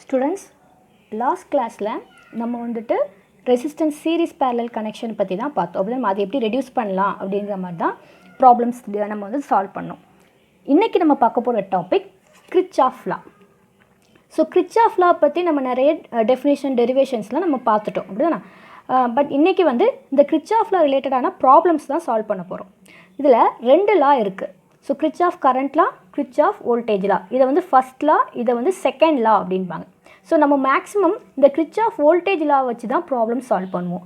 Students, last கிளாஸில் நம்ம வந்துட்டு ரெசிஸ்டன்ஸ் சீரிஸ் பேரலல் கனெக்ஷன் பற்றி தான் பார்த்தோம். அப்படி நம்ம அதை எப்படி ரெடியூஸ் பண்ணலாம் அப்படிங்கிற மாதிரி தான் ப்ராப்ளம்ஸ் நம்ம வந்து சால்வ் பண்ணோம். இன்றைக்கி நம்ம பார்க்க போகிற டாபிக் கிர்ச்சாஃப் லா. ஸோ கிர்ச்சாஃப் லா பற்றி நம்ம நிறைய டெஃபினேஷன் டெரிவேஷன்ஸ்லாம் நம்ம பார்த்துட்டோம் அப்படின்னா. பட் இன்றைக்கி வந்து இந்த கிர்ச்சாஃப் லா ரிலேட்டடான ப்ராப்ளம்ஸ் தான் சால்வ் பண்ண போகிறோம். இதில் 2 லா இருக்குது. So Kirchhoff current law, Kirchhoff voltage law. இதை வந்து ஃபஸ்ட் லா, இதை வந்து செகண்ட் லா அப்படின்பாங்க. ஸோ நம்ம மேக்ஸிமம் இந்த கிர்ச்சாஃப் வோல்டேஜ் லா வச்சு தான் ப்ராப்ளம் சால்வ் பண்ணுவோம்.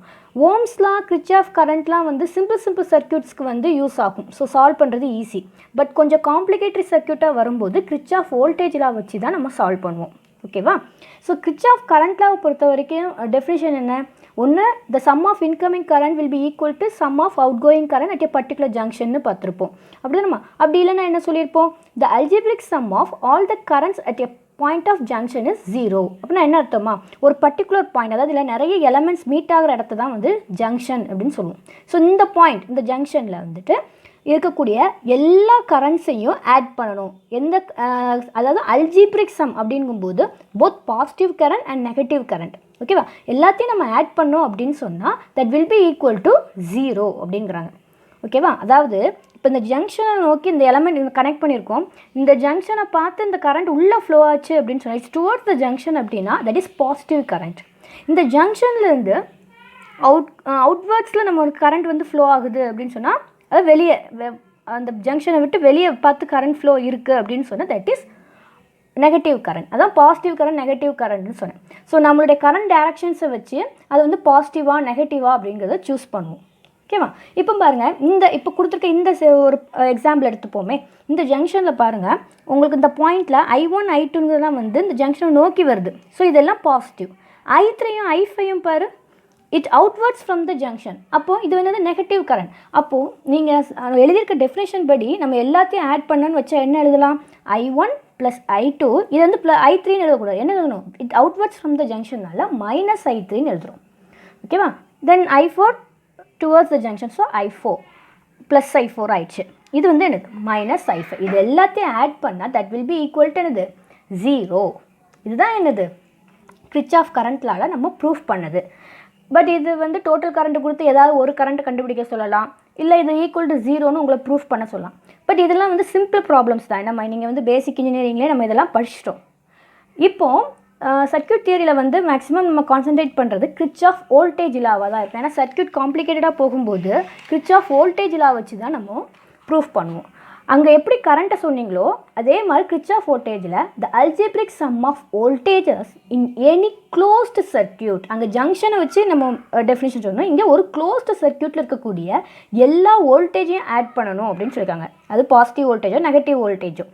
ஓம்ஸ் லா, கிர்ச்சாஃப் கரண்ட்லாம் வந்து சிம்பிள் சர்க்யூட்ஸ்க்கு வந்து யூஸ் ஆகும். ஸோ சால்வ் பண்ணுறது ஈஸி. பட் கொஞ்சம் காம்ப்ளிகேட்டரி சர்க்யூட்டாக வரும்போது கிர்ச்சாஃப் வோல்டேஜ் லா வச்சு தான் நம்ம சால்வ் பண்ணுவோம். ஓகேவா? ஸோ கிர்ச்சாஃப் கரண்ட் லாவை பொறுத்த வரைக்கும் டெஃபினிஷன் என்ன? ஒன்று, the sum of incoming current will be equal to sum of outgoing current at a particular ஜங்ஷன்னு பார்த்துருப்போம். அப்படி நம்ம அப்படி இல்லைன்னா என்ன சொல்லியிருப்போம்? The algebraic sum of all the currents at a point of junction is 0. அப்படின்னா என்ன அர்த்தமா? ஒரு பர்டிகுலர் பாயிண்ட், அதாவது இல்லை நிறைய எலமெண்ட்ஸ் மீட் ஆகிற இடத்த தான் வந்து ஜங்ஷன் அப்படின்னு சொல்லுவோம். ஸோ இந்த பாயிண்ட், இந்த ஜங்ஷனில் வந்துட்டு இருக்கக்கூடிய எல்லா கரண்ட்ஸையும் ஆட் பண்ணணும். அதாவது அல்ஜிப்ரிக் சம் அப்படிங்கும்போது both positive current and negative current. ஓகேவா? எல்லாத்தையும் நம்ம ஆட் பண்ணோம் அப்படின்னு சொன்னால் that will be equal to 0 அப்படிங்கிறாங்க. ஓகேவா? அதாவது இப்போ இந்த ஜங்ஷனை நோக்கி இந்த எலமெண்ட் கனெக்ட் பண்ணியிருக்கோம். இந்த ஜங்ஷனை பார்த்து இந்த கரண்ட் உள்ளே ஃப்ளோ ஆச்சு அப்படின்னு சொன்னால் இட்ஸ் டுவர்ட்ஸ் த ஜங்ஷன் அப்படின்னா தட் இஸ் பாசிட்டிவ் கரண்ட். இந்த ஜங்ஷன்லேருந்து அவுட்வர்ட்ஸில் நம்ம ஒரு கரண்ட் வந்து ஃப்ளோ ஆகுது அப்படின்னு சொன்னால் அது வெளியே அந்த ஜங்ஷனை விட்டு வெளியே பார்த்து கரண்ட் ஃப்ளோ இருக்குது அப்படின்னு சொன்னால் தட் இஸ் நெகட்டிவ் கரண்ட். அதான் பாசிட்டிவ் கரண்ட், நெகட்டிவ் கரண்ட்னு சொன்னேன். ஸோ நம்மளுடைய கரண்ட் டைரக்ஷன்ஸை வச்சு அது வந்து பாசிட்டிவா நெகட்டிவா அப்படிங்கிறத சூஸ் பண்ணுவோம். ஓகேவா? இப்போ பாருங்கள், இப்போ கொடுத்துருக்க இந்த ஒரு எக்ஸாம்பிள் எடுத்துப்போமே. இந்த ஜங்ஷனில் பாருங்கள், உங்களுக்கு இந்த பாயிண்டில் I1 I2ங்கிறதுலாம் வந்து இந்த ஜங்ஷனை நோக்கி வருது. ஸோ இதெல்லாம் பாசிட்டிவ். I3யும் I5யும் பாரு, it outwards from the junction. அப்போது இது வந்து நெகட்டிவ் கரண்ட். அப்போது நீங்கள் எழுதியிருக்க டெஃபினேஷன் படி நம்ம எல்லாத்தையும் ஆட் பண்ணணும்னு வச்சா என்ன எழுதலாம்? I1 + I2. இது வந்து I3ன்னு எழுதக்கூடாது. என்ன எழுதணும்? இட் அவுட்வர்ட்ஸ் ஃப்ரம் த ஜங்ஷன்னால -I3ன்னு எழுதுகிறோம். ஓகேவா? தென் I4 towards the junction. So I4 + I4 ஆயிடுச்சு. இது வந்து என்னது? -I5. இது எல்லாத்தையும் ஆட் பண்ணால் that will be equal to என்னது? 0. இதுதான் என்னது? கிர்ச்சாஃப் கரண்ட் லால நம்ம ப்ரூஃப் பண்ணது. பட் இது வந்து டோட்டல் கரண்ட் கொடுத்து ஏதாவது ஒரு கரண்ட் கண்டுபிடிக்க சொல்லலாம், இல்லை இது ஈக்குவல் டு 0ன்னு உங்களை ப்ரூஃப் பண்ண சொல்லலாம். பட் இதெல்லாம் வந்து சிம்பிள் ப்ராப்ளம்ஸ் தான். நம்ம நீங்கள் வந்து பேசிக் இன்ஜினியரிங்லேயே நம்ம இதெல்லாம் படிச்சிட்டோம். இப்போது சர்க்யூட் தியரியில் வந்து மேக்ஸிமம் நம்ம கான்சன்ட்ரேட் பண்ணுறது கிர்ச்சாஃப் வோல்டேஜ் லாவாக தான் இருக்கும். ஏன்னா சர்க்யூட் காம்ப்ளிகேட்டடாக போகும்போது கிர்ச்சாஃப் வோல்டேஜ் லா வச்சு தான் நம்ம ப்ரூஃப் பண்ணுவோம். அங்கே எப்படி கரண்ட்டை சொன்னீங்களோ அதே மாதிரி கிர்ச்சாஃப் வோல்டேஜில் the algebraic sum of voltages in any closed circuit, அங்கே ஜங்ஷனை வச்சு நம்ம டெஃபினிஷன் சொன்னோம். இங்கே ஒரு க்ளோஸ்டு சர்க்யூட்டில் இருக்கக்கூடிய எல்லா வோல்டேஜையும் ஆட் பண்ணணும் அப்படின்னு சொல்லியிருக்காங்க. அது பாசிட்டிவ் வோல்டேஜோ நெகட்டிவ் வோல்டேஜோ.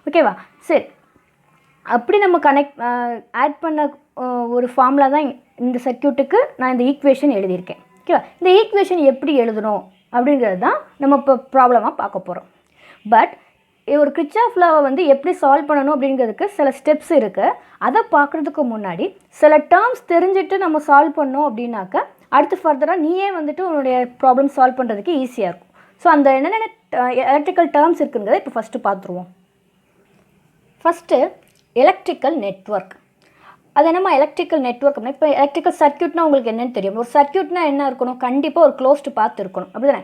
ஓகேவா? சரி, அப்படி நம்ம ஆட் பண்ண ஒரு ஃபார்முலா தான் இந்த சர்க்யூட்டுக்கு நான் இந்த ஈக்குவேஷன் எழுதியிருக்கேன். ஓகேவா? இந்த ஈக்குவேஷன் எப்படி எழுதணும் அப்படிங்கிறது தான் நம்ம இப்போ ப்ராப்ளமாக பார்க்க போகிறோம். பட் ஒரு கிர்ச்சாஃப் லாவை வந்து எப்படி சால்வ் பண்ணணும் அப்படிங்கிறதுக்கு சில ஸ்டெப்ஸ் இருக்குது. அதை பார்க்குறதுக்கு முன்னாடி சில டேர்ம்ஸ் தெரிஞ்சுட்டு நம்ம சால்வ் பண்ணோம் அப்படின்னாக்க அடுத்து ஃபர்தராக நீயே வந்துட்டு உன்னுடைய ப்ராப்ளம் சால்வ் பண்ணுறதுக்கு ஈஸியாக இருக்கும். ஸோ அந்த என்னென்ன எலக்ட்ரிக்கல் டேர்ம்ஸ் இருக்குங்கிறத இப்போ ஃபஸ்ட்டு பார்த்துருவோம். First electrical network. அது என்னமா எலக்ட்ரிக்கல் நெட்வொர்க் அப்படின்னா, இப்போ எலக்ட்ரிக்கல் சர்க்யூட்னா உங்களுக்கு என்னென்னு தெரியும். ஒரு சர்க்யூட்னா என்ன இருக்கணும்? கண்டிப்பாக ஒரு க்ளோஸ்டு பாத் இருக்கணும். அப்படி தானே?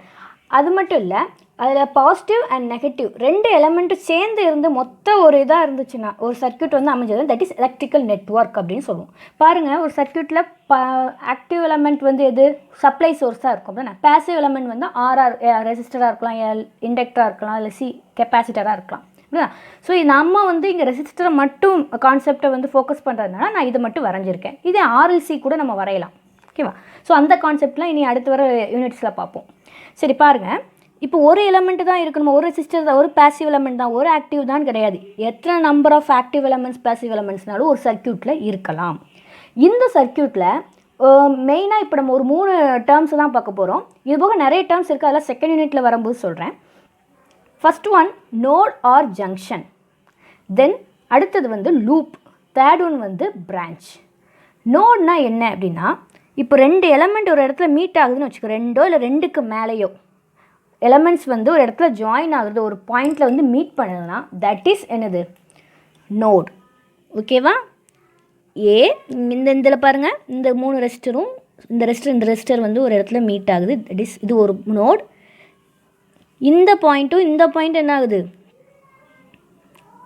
அது மட்டும் இல்லை, அதில் பாசிட்டிவ் அண்ட் நெகட்டிவ் 2 எலமெண்ட்டும் சேர்ந்து இருந்து மொத்த ஒரு இதாக இருந்துச்சுன்னா ஒரு சர்க்யூட் வந்து அமைஞ்சது தட் இஸ் எலக்ட்ரிக்கல் நெட்வொர்க் அப்படின்னு சொல்லுவோம். பாருங்கள், ஒரு சர்க்யூட்டில் ஆக்டிவ் எலமெண்ட் வந்து எது? சப்ளை சோர்ஸாக இருக்கும். அப்படின்னா பேசிவ் எலமெண்ட் வந்து ரெசிஸ்டராக இருக்கலாம், இண்டக்டராக இருக்கலாம், இல்லை கெப்பாசிட்டராக இருக்கலாம். ஸோ நம்ம வந்து இங்கே ரெசிஸ்டரை மட்டும் கான்செப்டை வந்து ஃபோக்கஸ் பண்ணுறதுனால நான் இதை மட்டும் வரைஞ்சிருக்கேன். இதே RLC கூட நம்ம வரையலாம். ஓகேவா? ஸோ அந்த கான்செப்ட்லாம் இனி அடுத்து வர யூனிட்ஸில் பார்ப்போம். சரி பாருங்கள், இப்போ ஒரு எலமெண்ட்டு தான் இருக்கணுமா? ஒரு ரெசிஸ்டர் தான், ஒரு பேசிவ் எலமெண்ட் தான், ஒரு ஆக்டிவ் தான் கிடையாது. எத்தனை number of active elements passive எலமெண்ட்ஸ்னாலும் ஒரு சர்க்யூட்டில் இருக்கலாம். இந்த சர்க்யூட்டில் மெயினாக இப்போ நம்ம ஒரு 3 டேர்ம்ஸ் தான் பார்க்க போகிறோம். இது போக நிறைய டேர்ம்ஸ் இருக்குது, அதெல்லாம் செகண்ட் யூனிட்டில் வரும்போது சொல்கிறேன். First one node or junction. Then அடுத்தது வந்து லூப். தேர்ட் ஒன் வந்து பிரான்ச். நோட்னா என்ன அப்படின்னா, இப்போ 2 எலமெண்ட் ஒரு இடத்துல மீட் ஆகுதுன்னு வச்சுக்கோ, 2 இல்லை 2க்கு மேலேயோ எலமெண்ட்ஸ் வந்து ஒரு இடத்துல ஜாயின் ஆகுது, ஒரு பாயிண்டில் வந்து மீட் பண்ணுதுன்னா தட் இஸ் என்னது? நோட். ஓகேவா? ஏ இதில் பாருங்கள், இந்த 3 ரெசிஸ்டரும் இந்த ரெசிஸ்டர் வந்து ஒரு இடத்துல மீட் ஆகுது. தட் இஸ் இது ஒரு நோட். இந்த பாயிண்ட்டும் இந்த பாயிண்ட் என்ன ஆகுது,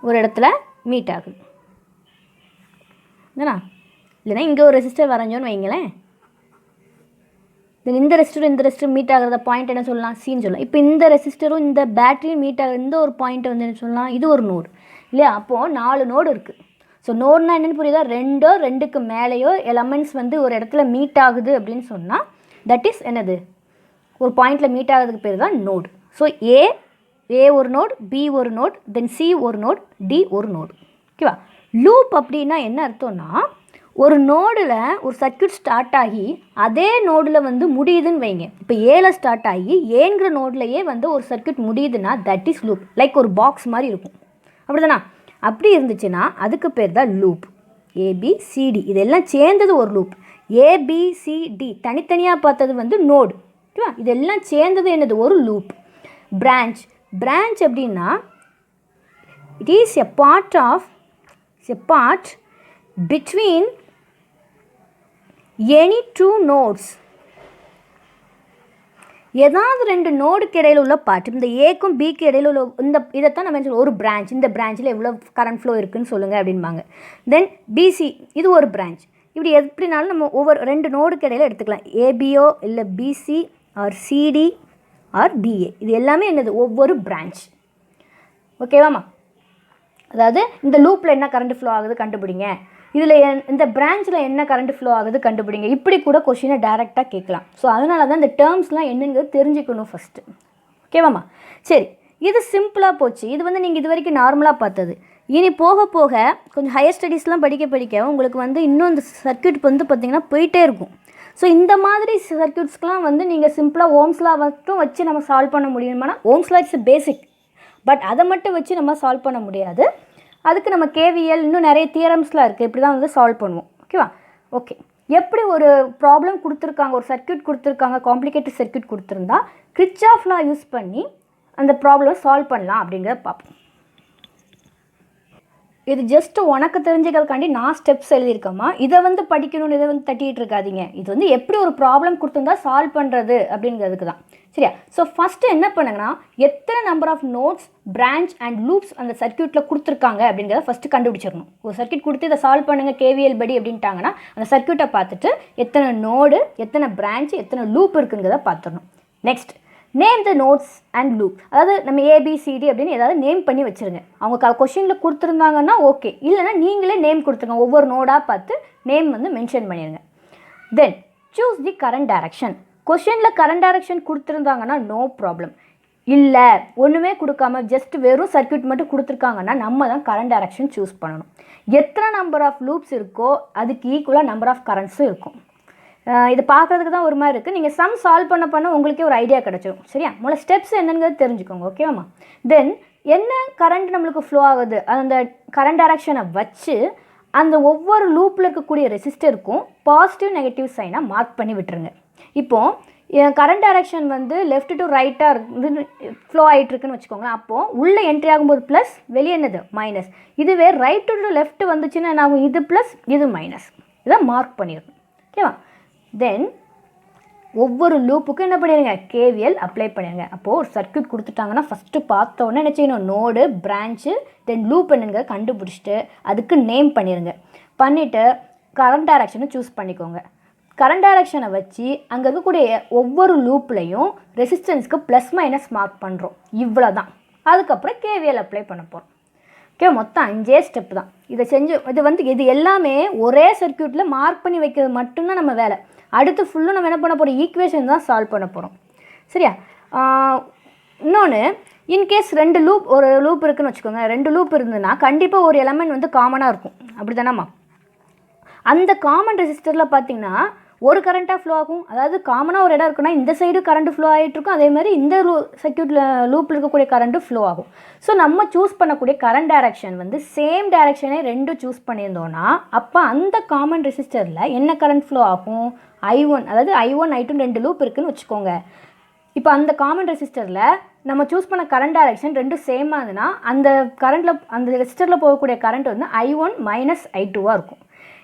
ஒரு இடத்துல மீட் ஆகுது. என்னண்ணா இல்லைனா இங்கே ஒரு ரெசிஸ்டர் வரைஞ்சோன்னு வைங்களேன். தென் இந்த ரெசிஸ்டர் மீட் ஆகிறத பாயிண்ட் என்ன சொல்லலாம், சின்னு சொல்லலாம். இப்போ இந்த ரெசிஸ்டரும் இந்த பேட்டரியும் மீட் ஆகிற இந்த ஒரு பாயிண்ட்டை வந்து என்ன சொல்லலாம், இது ஒரு நோடு இல்லையா. அப்போது 4 நோடு இருக்குது. ஸோ நோடுனா என்னென்னு புரியுதா, 2க்கு மேலேயோ எலமெண்ட்ஸ் வந்து ஒரு இடத்துல மீட் ஆகுது அப்படின்னு சொன்னால் தட் இஸ் என்னது, ஒரு பாயிண்டில் மீட் ஆகிறதுக்கு பேர் தான் நோடு. ஸோ ஏ ஒரு நோட், பி ஒரு நோட், தென் சி ஒரு நோட், டி ஒரு நோடு. ஓகேவா. லூப் அப்படின்னா என்ன அர்த்தம்னா, ஒரு நோடில் ஒரு சர்க்யூட் ஸ்டார்ட் ஆகி அதே நோடில் வந்து முடியுதுன்னு வைங்க. இப்போ ஏல ஸ்டார்ட் ஆகி ஏங்கிற நோட்லையே வந்து ஒரு சர்க்யூட் முடியுதுன்னா தட் இஸ் லூப். லைக் ஒரு பாக்ஸ் மாதிரி இருக்கும், அப்படி தானே. அப்படி இருந்துச்சுன்னா அதுக்கு பேர் தான் லூப். ஏபிசிடி இதெல்லாம் சேர்ந்தது ஒரு லூப். ஏபிசிடி தனித்தனியாக பார்த்தது வந்து நோடு. ஓகேவா. இதெல்லாம் சேர்ந்தது என்னது, ஒரு லூப். பிரான்ச் அப்படின்னா it is a part between any two nodes. ஏதாவது 2 நோடுக்கு இடையில் உள்ள பார்ட். இந்த ஏக்கும் பிக்கு இடையில் உள்ள இதைத்தான் நம்ம சொல்லுவோம் ஒரு பிரான்ச். இந்த பிரான்ச்சில் எவ்வளோ கரண்ட் ஃப்ளோ இருக்குதுன்னு சொல்லுங்கள் அப்படின்பாங்க. தென் பிசி இது ஒரு பிரான்ச். இப்படி எப்படினாலும் நம்ம ஒவ்வொரு 2 நோடுக்கு இடையில் எடுத்துக்கலாம். ஏபிஓ இல்லை PC or CD or DA. இது எல்லாமே என்னது, ஒவ்வொரு பிரான்ச். ஓகேவாம்மா. அதாவது இந்த லூப்பில் என்ன கரண்ட் ஃப்ளோ ஆகுது கண்டுபிடிங்க, இதில் இந்த பிரான்ச்சில் என்ன கரண்ட் ஃப்ளோ ஆகுது கண்டுபிடிங்க. இப்படி கூட கொஷினை டைரெக்டாக கேட்கலாம். ஸோ அதனால தான் இந்த டேர்ம்ஸ்லாம் என்னங்கிறது தெரிஞ்சுக்கணும் ஃபஸ்ட்டு. ஓகேவாம்மா. சரி, இது சிம்பிளாக போச்சு. இது வந்து நீங்கள் இது வரைக்கும் நார்மலாக பார்த்தது. இனி போக போக கொஞ்சம் ஹையர் ஸ்டடீஸ்லாம் படிக்க உங்களுக்கு வந்து இன்னும் இந்த சர்க்யூட் வந்து பார்த்திங்கன்னா போயிட்டே இருக்கும். ஸோ இந்த மாதிரி சர்க்யூட்ஸ்க்கெலாம் வந்து நீங்கள் சிம்பிளாக ஓம்ஸ்லா மட்டும் வச்சு நம்ம சால்வ் பண்ண முடியுமானா, ஓம்ஸ்லா இட்ஸ் பேசிக், பட் அதை மட்டும் வச்சு நம்ம சால்வ் பண்ண முடியாது. அதுக்கு நம்ம கேவிஎல் இன்னும் நிறைய தியரம்ஸ்லாம் இருக்குது. இப்படி தான் வந்து சால்வ் பண்ணுவோம். ஓகேவா. ஓகே, எப்படி ஒரு ப்ராப்ளம் கொடுத்துருக்காங்க, ஒரு சர்க்யூட் கொடுத்துருக்காங்க, காம்ப்ளிகேட்டட் சர்க்யூட் கொடுத்துருந்தா கிர்ச்சாஃப் லா யூஸ் பண்ணி அந்த ப்ராப்ளம் சால்வ் பண்ணலாம் அப்படிங்கிறத பார்ப்போம். இது ஜஸ்ட்டு உனக்கு தெரிஞ்சுக்கிறதுக்காண்டி நான் ஸ்டெப்ஸ் எழுதியிருக்கேம்மா. இதை வந்து படிக்கணும்னு இதை வந்து தட்டிகிட்டு இருக்காதீங்க. இது வந்து எப்படி ஒரு ப்ராப்ளம் கொடுத்துருந்தா சால்வ் பண்ணுறது அப்படிங்கிறதுக்கு தான். சரியா. ஸோ ஃபஸ்ட்டு என்ன பண்ணுங்கன்னா, எத்தனை number of nodes, branch and loops அந்த சர்க்யூட்டில் கொடுத்துருக்காங்க அப்படிங்கிறத ஃபஸ்ட்டு கண்டுபிடிச்சிடணும். ஒரு சர்க்யூட் கொடுத்து இதை சால்வ் பண்ணுங்கள் கேவிஎல் படி அப்படின்ட்டாங்கன்னா அந்த சர்க்யூட்டை பார்த்துட்டு எத்தனை நோடு, எத்தனை பிரான்ச், எத்தனை லூப் இருக்குங்கிறத பார்த்துடணும். Next, name the nodes and loop. அதாவது நம்ம ஏபிசிடி அப்படின்னு ஏதாவது நேம் பண்ணி வச்சுருங்க. அவங்க கொஷினில் கொடுத்துருந்தாங்கன்னா ஓகே, இல்லைனா நீங்களே நேம் கொடுத்துருங்க. ஒவ்வொரு நோடாக பார்த்து நேம் வந்து மென்ஷன் பண்ணிடுங்க. தென் சூஸ் தி கரண்ட் டைரக்ஷன். கொஷினில் கரண்ட் டைரக்ஷன் கொடுத்துருந்தாங்கன்னா நோ ப்ராப்ளம். இல்லை ஒன்றுமே கொடுக்காம ஜஸ்ட் வெறும் சர்க்யூட் மட்டும் கொடுத்துருக்காங்கன்னா நம்ம தான் கரண்ட் டைரக்ஷன் சூஸ் பண்ணணும். எத்தனை நம்பர் ஆஃப் லூப்ஸ் இருக்கோ அதுக்கு ஈக்குவலாக நம்பர் ஆஃப் கரண்ட்ஸும் இருக்கும். இது பார்க்குறதுக்கு தான் ஒரு மாதிரி இருக்குது. நீங்கள் சம் சால்வ் பண்ண உங்களுக்கே ஒரு ஐடியா கிடச்சிடும். சரியா. முதல்ல ஸ்டெப்ஸ் என்னங்கிறது தெரிஞ்சுக்கோங்க. ஓகேவாம்மா. தென் என்ன கரண்ட் நம்மளுக்கு ஃப்ளோ ஆகுது, அந்த கரண்ட் டைரக்ஷனை வச்சு அந்த ஒவ்வொரு லூப்பில் இருக்கக்கூடிய ரெசிஸ்டருக்கும் பாசிட்டிவ் நெகட்டிவ் சைனாக மார்க் பண்ணி விட்டுருங்க. இப்போது கரண்ட் டைரக்ஷன் வந்து லெஃப்ட் டு ரைட்டாக இருந்து ஃப்ளோ ஆகிட்டுருக்குன்னு வச்சுக்கோங்களேன். அப்போது உள்ளே என்ட்ரி ஆகும்போது ப்ளஸ், வெளியே என்னது மைனஸ். இதுவே ரைட் டு லெஃப்ட் வந்துச்சுன்னா என்ன ஆகும், இது ப்ளஸ் இது மைனஸ். இதை மார்க் பண்ணிடணும். ஓகேவா. தென் ஒவ்வொரு லூப்புக்கும் என்ன பண்ணிடுங்க, கேவிஎல் அப்ளை பண்ணிடுங்க. அப்போது ஒரு சர்க்யூட் கொடுத்துட்டாங்கன்னா ஃபஸ்ட்டு பார்த்தோன்னே என்ன செய்யணும், நோடு, பிரான்ச்சு, தென் லூப் என்னங்க கண்டுபிடிச்சிட்டு அதுக்கு நேம் பண்ணிடுங்க. பண்ணிவிட்டு கரண்ட் டைரக்ஷனை சூஸ் பண்ணிக்கோங்க. கரண்ட் டைரக்ஷனை வச்சு அங்கே இருக்கக்கூடிய ஒவ்வொரு லூப்லையும் ரெசிஸ்டன்ஸ்க்கு ப்ளஸ் மைனஸ் மார்க் பண்ணுறோம். இவ்வளோ தான். அதுக்கப்புறம் கேவிஎல் அப்ளை பண்ண போகிறோம். ஓகே, மொத்தம் 5 ஸ்டெப்பு தான். இதை செஞ்சு இது எல்லாமே ஒரே சர்க்யூட்டில் மார்க் பண்ணி வைக்கிறது மட்டும்தான் நம்ம வேலை. அடுத்து ஃபுல்லும் நம்ம என்ன பண்ண போகிறோம், ஈக்குவேஷன் தான் சால்வ் பண்ண போகிறோம். சரியா. இன்னொன்று, இன்கேஸ் ஒரு லூப் இருக்குதுன்னு வச்சுக்கோங்க. 2 லூப் இருந்ததுன்னா கண்டிப்பாக ஒரு எலமெண்ட் வந்து காமனாக இருக்கும். அப்படி தானேம்மா. அந்த காமன் ரெசிஸ்டரில் பார்த்திங்கன்னா ஒரு கரண்ட்டாக ஃப்ளோ ஆகும். அதாவது காமனாக ஒரு இடம் இருக்குன்னா இந்த சைடு கரண்ட் ஃப்ளோ ஆகிட்டுருக்கும், அதே மாதிரி இந்த சர்க்யூட்டில் லூப்பில் இருக்கக்கூடிய கரண்ட்டு ஃப்ளோ ஆகும். ஸோ நம்ம சூஸ் பண்ணக்கூடிய கரண்ட் டைரக்ஷன் வந்து சேம் டைரக்ஷனே 2 சூஸ் பண்ணியிருந்தோன்னா அப்போ அந்த காமன் ரெசிஸ்டரில் என்ன கரண்ட் ஃப்ளோ ஆகும், I1. அதாவது I1 I2 2 லூப் இருக்குதுன்னு வச்சுக்கோங்க. இப்போ அந்த காமன் ரெசிஸ்டரில் நம்ம சூஸ் பண்ண கரண்ட் டைரக்ஷன் 2 சேமாக இருந்ததுன்னா அந்த ரெசிஸ்டரில் போகக்கூடிய கரண்ட் வந்து I1 மைனஸ் I2வாக இருக்கும்.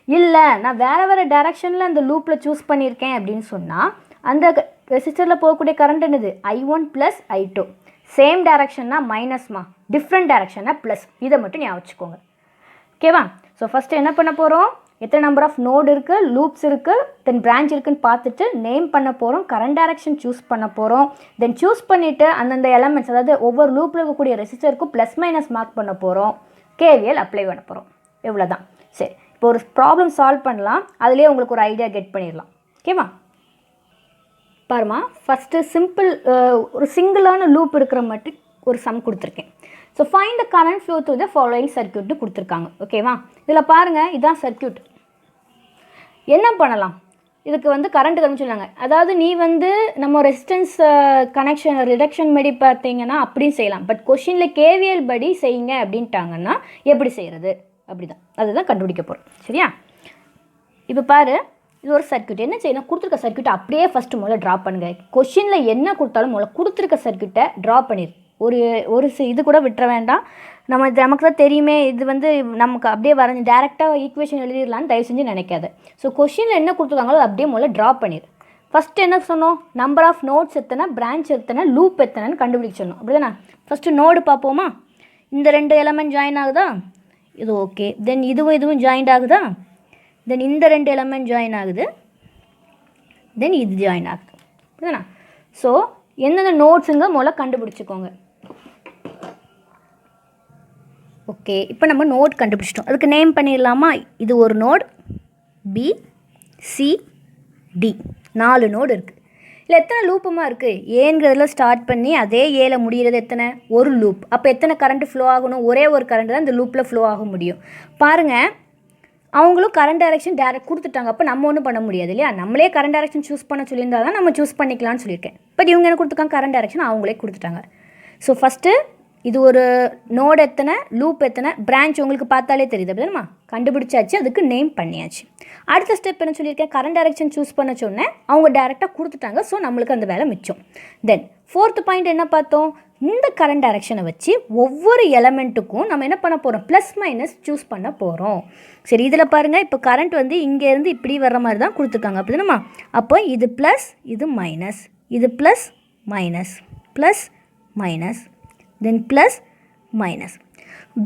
இல்லை நான் வேறு டைரக்ஷனில் அந்த லூப்பில் சூஸ் பண்ணியிருக்கேன் அப்படின்னு சொன்னால் அந்த ரெசிஸ்டரில் போகக்கூடிய கரண்ட் என்னது I1 + I2. சேம் டைரக்ஷன்னா மைனஸ்மா, டிஃப்ரெண்ட் டைரக்ஷன்னா ப்ளஸ். இதை மட்டும் ஞாபகம் வச்சுக்கோங்க. ஓகேவா? ஸோ ஃபஸ்ட்டு என்ன பண்ண போகிறோம், எத்தனை நம்பர் ஆஃப் நோடு இருக்குது, லூப்ஸ் இருக்குது, தென் பிரான்ச் இருக்குன்னு பார்த்துட்டு நேம் பண்ண போகிறோம், கரண்ட் டைரக்ஷன் சூஸ் பண்ண போகிறோம். தென் சூஸ் பண்ணிவிட்டு அந்தந்த எலமெண்ட்ஸ், அதாவது ஒவ்வொரு லூப்பில் இருக்கக்கூடிய ரெசிஸ்டருக்கும் ப்ளஸ் மைனஸ் மார்க் பண்ண போகிறோம், KVL அப்ளை பண்ண போகிறோம். இவ்வளோ தான். சரி, இப்போ ஒரு ப்ராப்ளம் சால்வ் பண்ணலாம், அதுலேயே உங்களுக்கு ஒரு ஐடியா கெட் பண்ணிடலாம். ஓகேவா? பாருமா, ஃபஸ்ட்டு சிம்பிள் ஒரு சிங்கிளான லூப் இருக்கிற மட்டும் ஒரு சம் கொடுத்துருக்கேன். So find the current flow through the following சர்க்யூட்னு கொடுத்துருக்காங்க. ஓகேவா? இதில் பாருங்கள், இதுதான் சர்க்யூட். என்ன பண்ணலாம், இதுக்கு வந்து கரண்ட் சொன்னாங்க. அதாவது நீ வந்து நம்ம ரெசிஸ்டன்ஸ் கனெக்ஷன் ரிடக்ஷன் படி பார்த்தீங்கன்னா அப்படியும் செய்யலாம். பட் கொஷினில் KVL படி செய்யுங்க அப்படின்ட்டாங்கன்னா எப்படி செய்கிறது அப்படி தான், அதுதான் கண்டுபிடிக்க போகிறோம். சரியா? இப்போ பாரு, இது ஒரு சர்க்யூட். என்ன செய்யணும், கொடுத்துருக்க சர்க்யூட்டை அப்படியே ஃபஸ்ட்டு முதல்ல ட்ரா பண்ணுங்கள். கொஷினில் என்ன கொடுத்தாலும் முதல்ல கொடுத்துருக்க சர்க்யூட்டை ட்ரா பண்ணிடு. ஒரு இது கூட விட்டுற வேண்டாம். நமக்கு தான் தெரியுமே, இது வந்து நமக்கு அப்படியே வரைஞ்சி டேரெக்டாக ஈக்குவேஷன் எழுதிடலான்னு தயவு செஞ்சு நினைக்காது. ஸோ கொஷினில் என்ன கொடுத்துருக்காங்களோ அது அப்படியே முதல்ல ட்ரா பண்ணிடு. ஃபஸ்ட்டு என்ன சொன்னோம், நம்பர் ஆஃப் நோட்ஸ் எத்தனை, பிரான்ச் எத்தனை, லூப் எத்தனைன்னு கண்டுபிடிக்க சொன்னோம். அப்படி தானே? ஃபஸ்ட்டு நோடு பார்ப்போமா. இந்த 2 எலமெண்ட் ஜாயின் ஆகுதா, இது ஓகே. தென் இதுவும் ஜாயிண்ட் ஆகுதா, தென் இந்த 2 எலமெண்ட் ஜாயின் ஆகுது, தென் இது ஜாயின் ஆகுது. அப்படிதானே? ஸோ எந்தெந்த நோட்ஸுங்க முதல்ல கண்டுபிடிச்சிக்கோங்க. ஓகே, இப்போ நம்ம நோட் கண்டுபிடிச்சிட்டோம். அதுக்கு நேம் பண்ணிடலாமா. இது ஒரு node, B, C, D, 4 node இருக்குது. இல்லை எத்தனை லூப்புமா இருக்குது, ஏங்கிறதுல ஸ்டார்ட் பண்ணி அதே ஏல முடிகிறது எத்தனை, ஒரு லூப். அப்போ எத்தனை கரண்ட் ஃப்ளோ ஆகணும், ஒரே ஒரு கரண்ட் தான் இந்த லூப்பில் ஃப்ளோ ஆக முடியும். பாருங்கள், அவங்களும் கரண்ட் டைரக்ஷன் டேரக்ட் கொடுத்துட்டாங்க. அப்போ நம்ம ஒன்றும் பண்ண முடியாது இல்லையா, நம்மளே கரண்ட் டைரக்ஷன் சூஸ் பண்ண சொல்லியிருந்தால் தான் நம்ம சூஸ் பண்ணிக்கலாம்னு சொல்லியிருக்கேன். பட் இவங்க என்ன கொடுத்துருக்காங்க, கரண்ட் டைரக்ஷன் அவங்களே கொடுத்துட்டாங்க. ஸோ ஃபஸ்ட்டு இது ஒரு நோடு எத்தனை, லூப் எத்தனை, பிரான்ச் உங்களுக்கு பார்த்தாலே தெரியுது. அப்படிதானம்மா, கண்டுபிடிச்சாச்சு, அதுக்கு நேம் பண்ணியாச்சு. அடுத்த ஸ்டெப் என்ன சொல்லியிருக்கேன், கரண்ட் டைரக்ஷன் சூஸ் பண்ண சொன்னேன், அவங்க டேரெக்டாக கொடுத்துட்டாங்க. ஸோ நம்மளுக்கு அந்த வேலை மிச்சம். தென் 4th பாயிண்ட் என்ன பார்த்தோம், இந்த கரண்ட் டைரக்ஷனை வச்சு ஒவ்வொரு எலமெண்ட்டுக்கும் நம்ம என்ன பண்ண போகிறோம், ப்ளஸ் மைனஸ் சூஸ் பண்ண போகிறோம். சரி, இதில் பாருங்கள், இப்போ கரண்ட் வந்து இங்கேருந்து இப்படி வர்ற மாதிரி தான் கொடுத்துருக்காங்க. அப்படிதானம்மா, அப்போ இது ப்ளஸ், இது மைனஸ், இது plus minus, plus minus, then plus minus.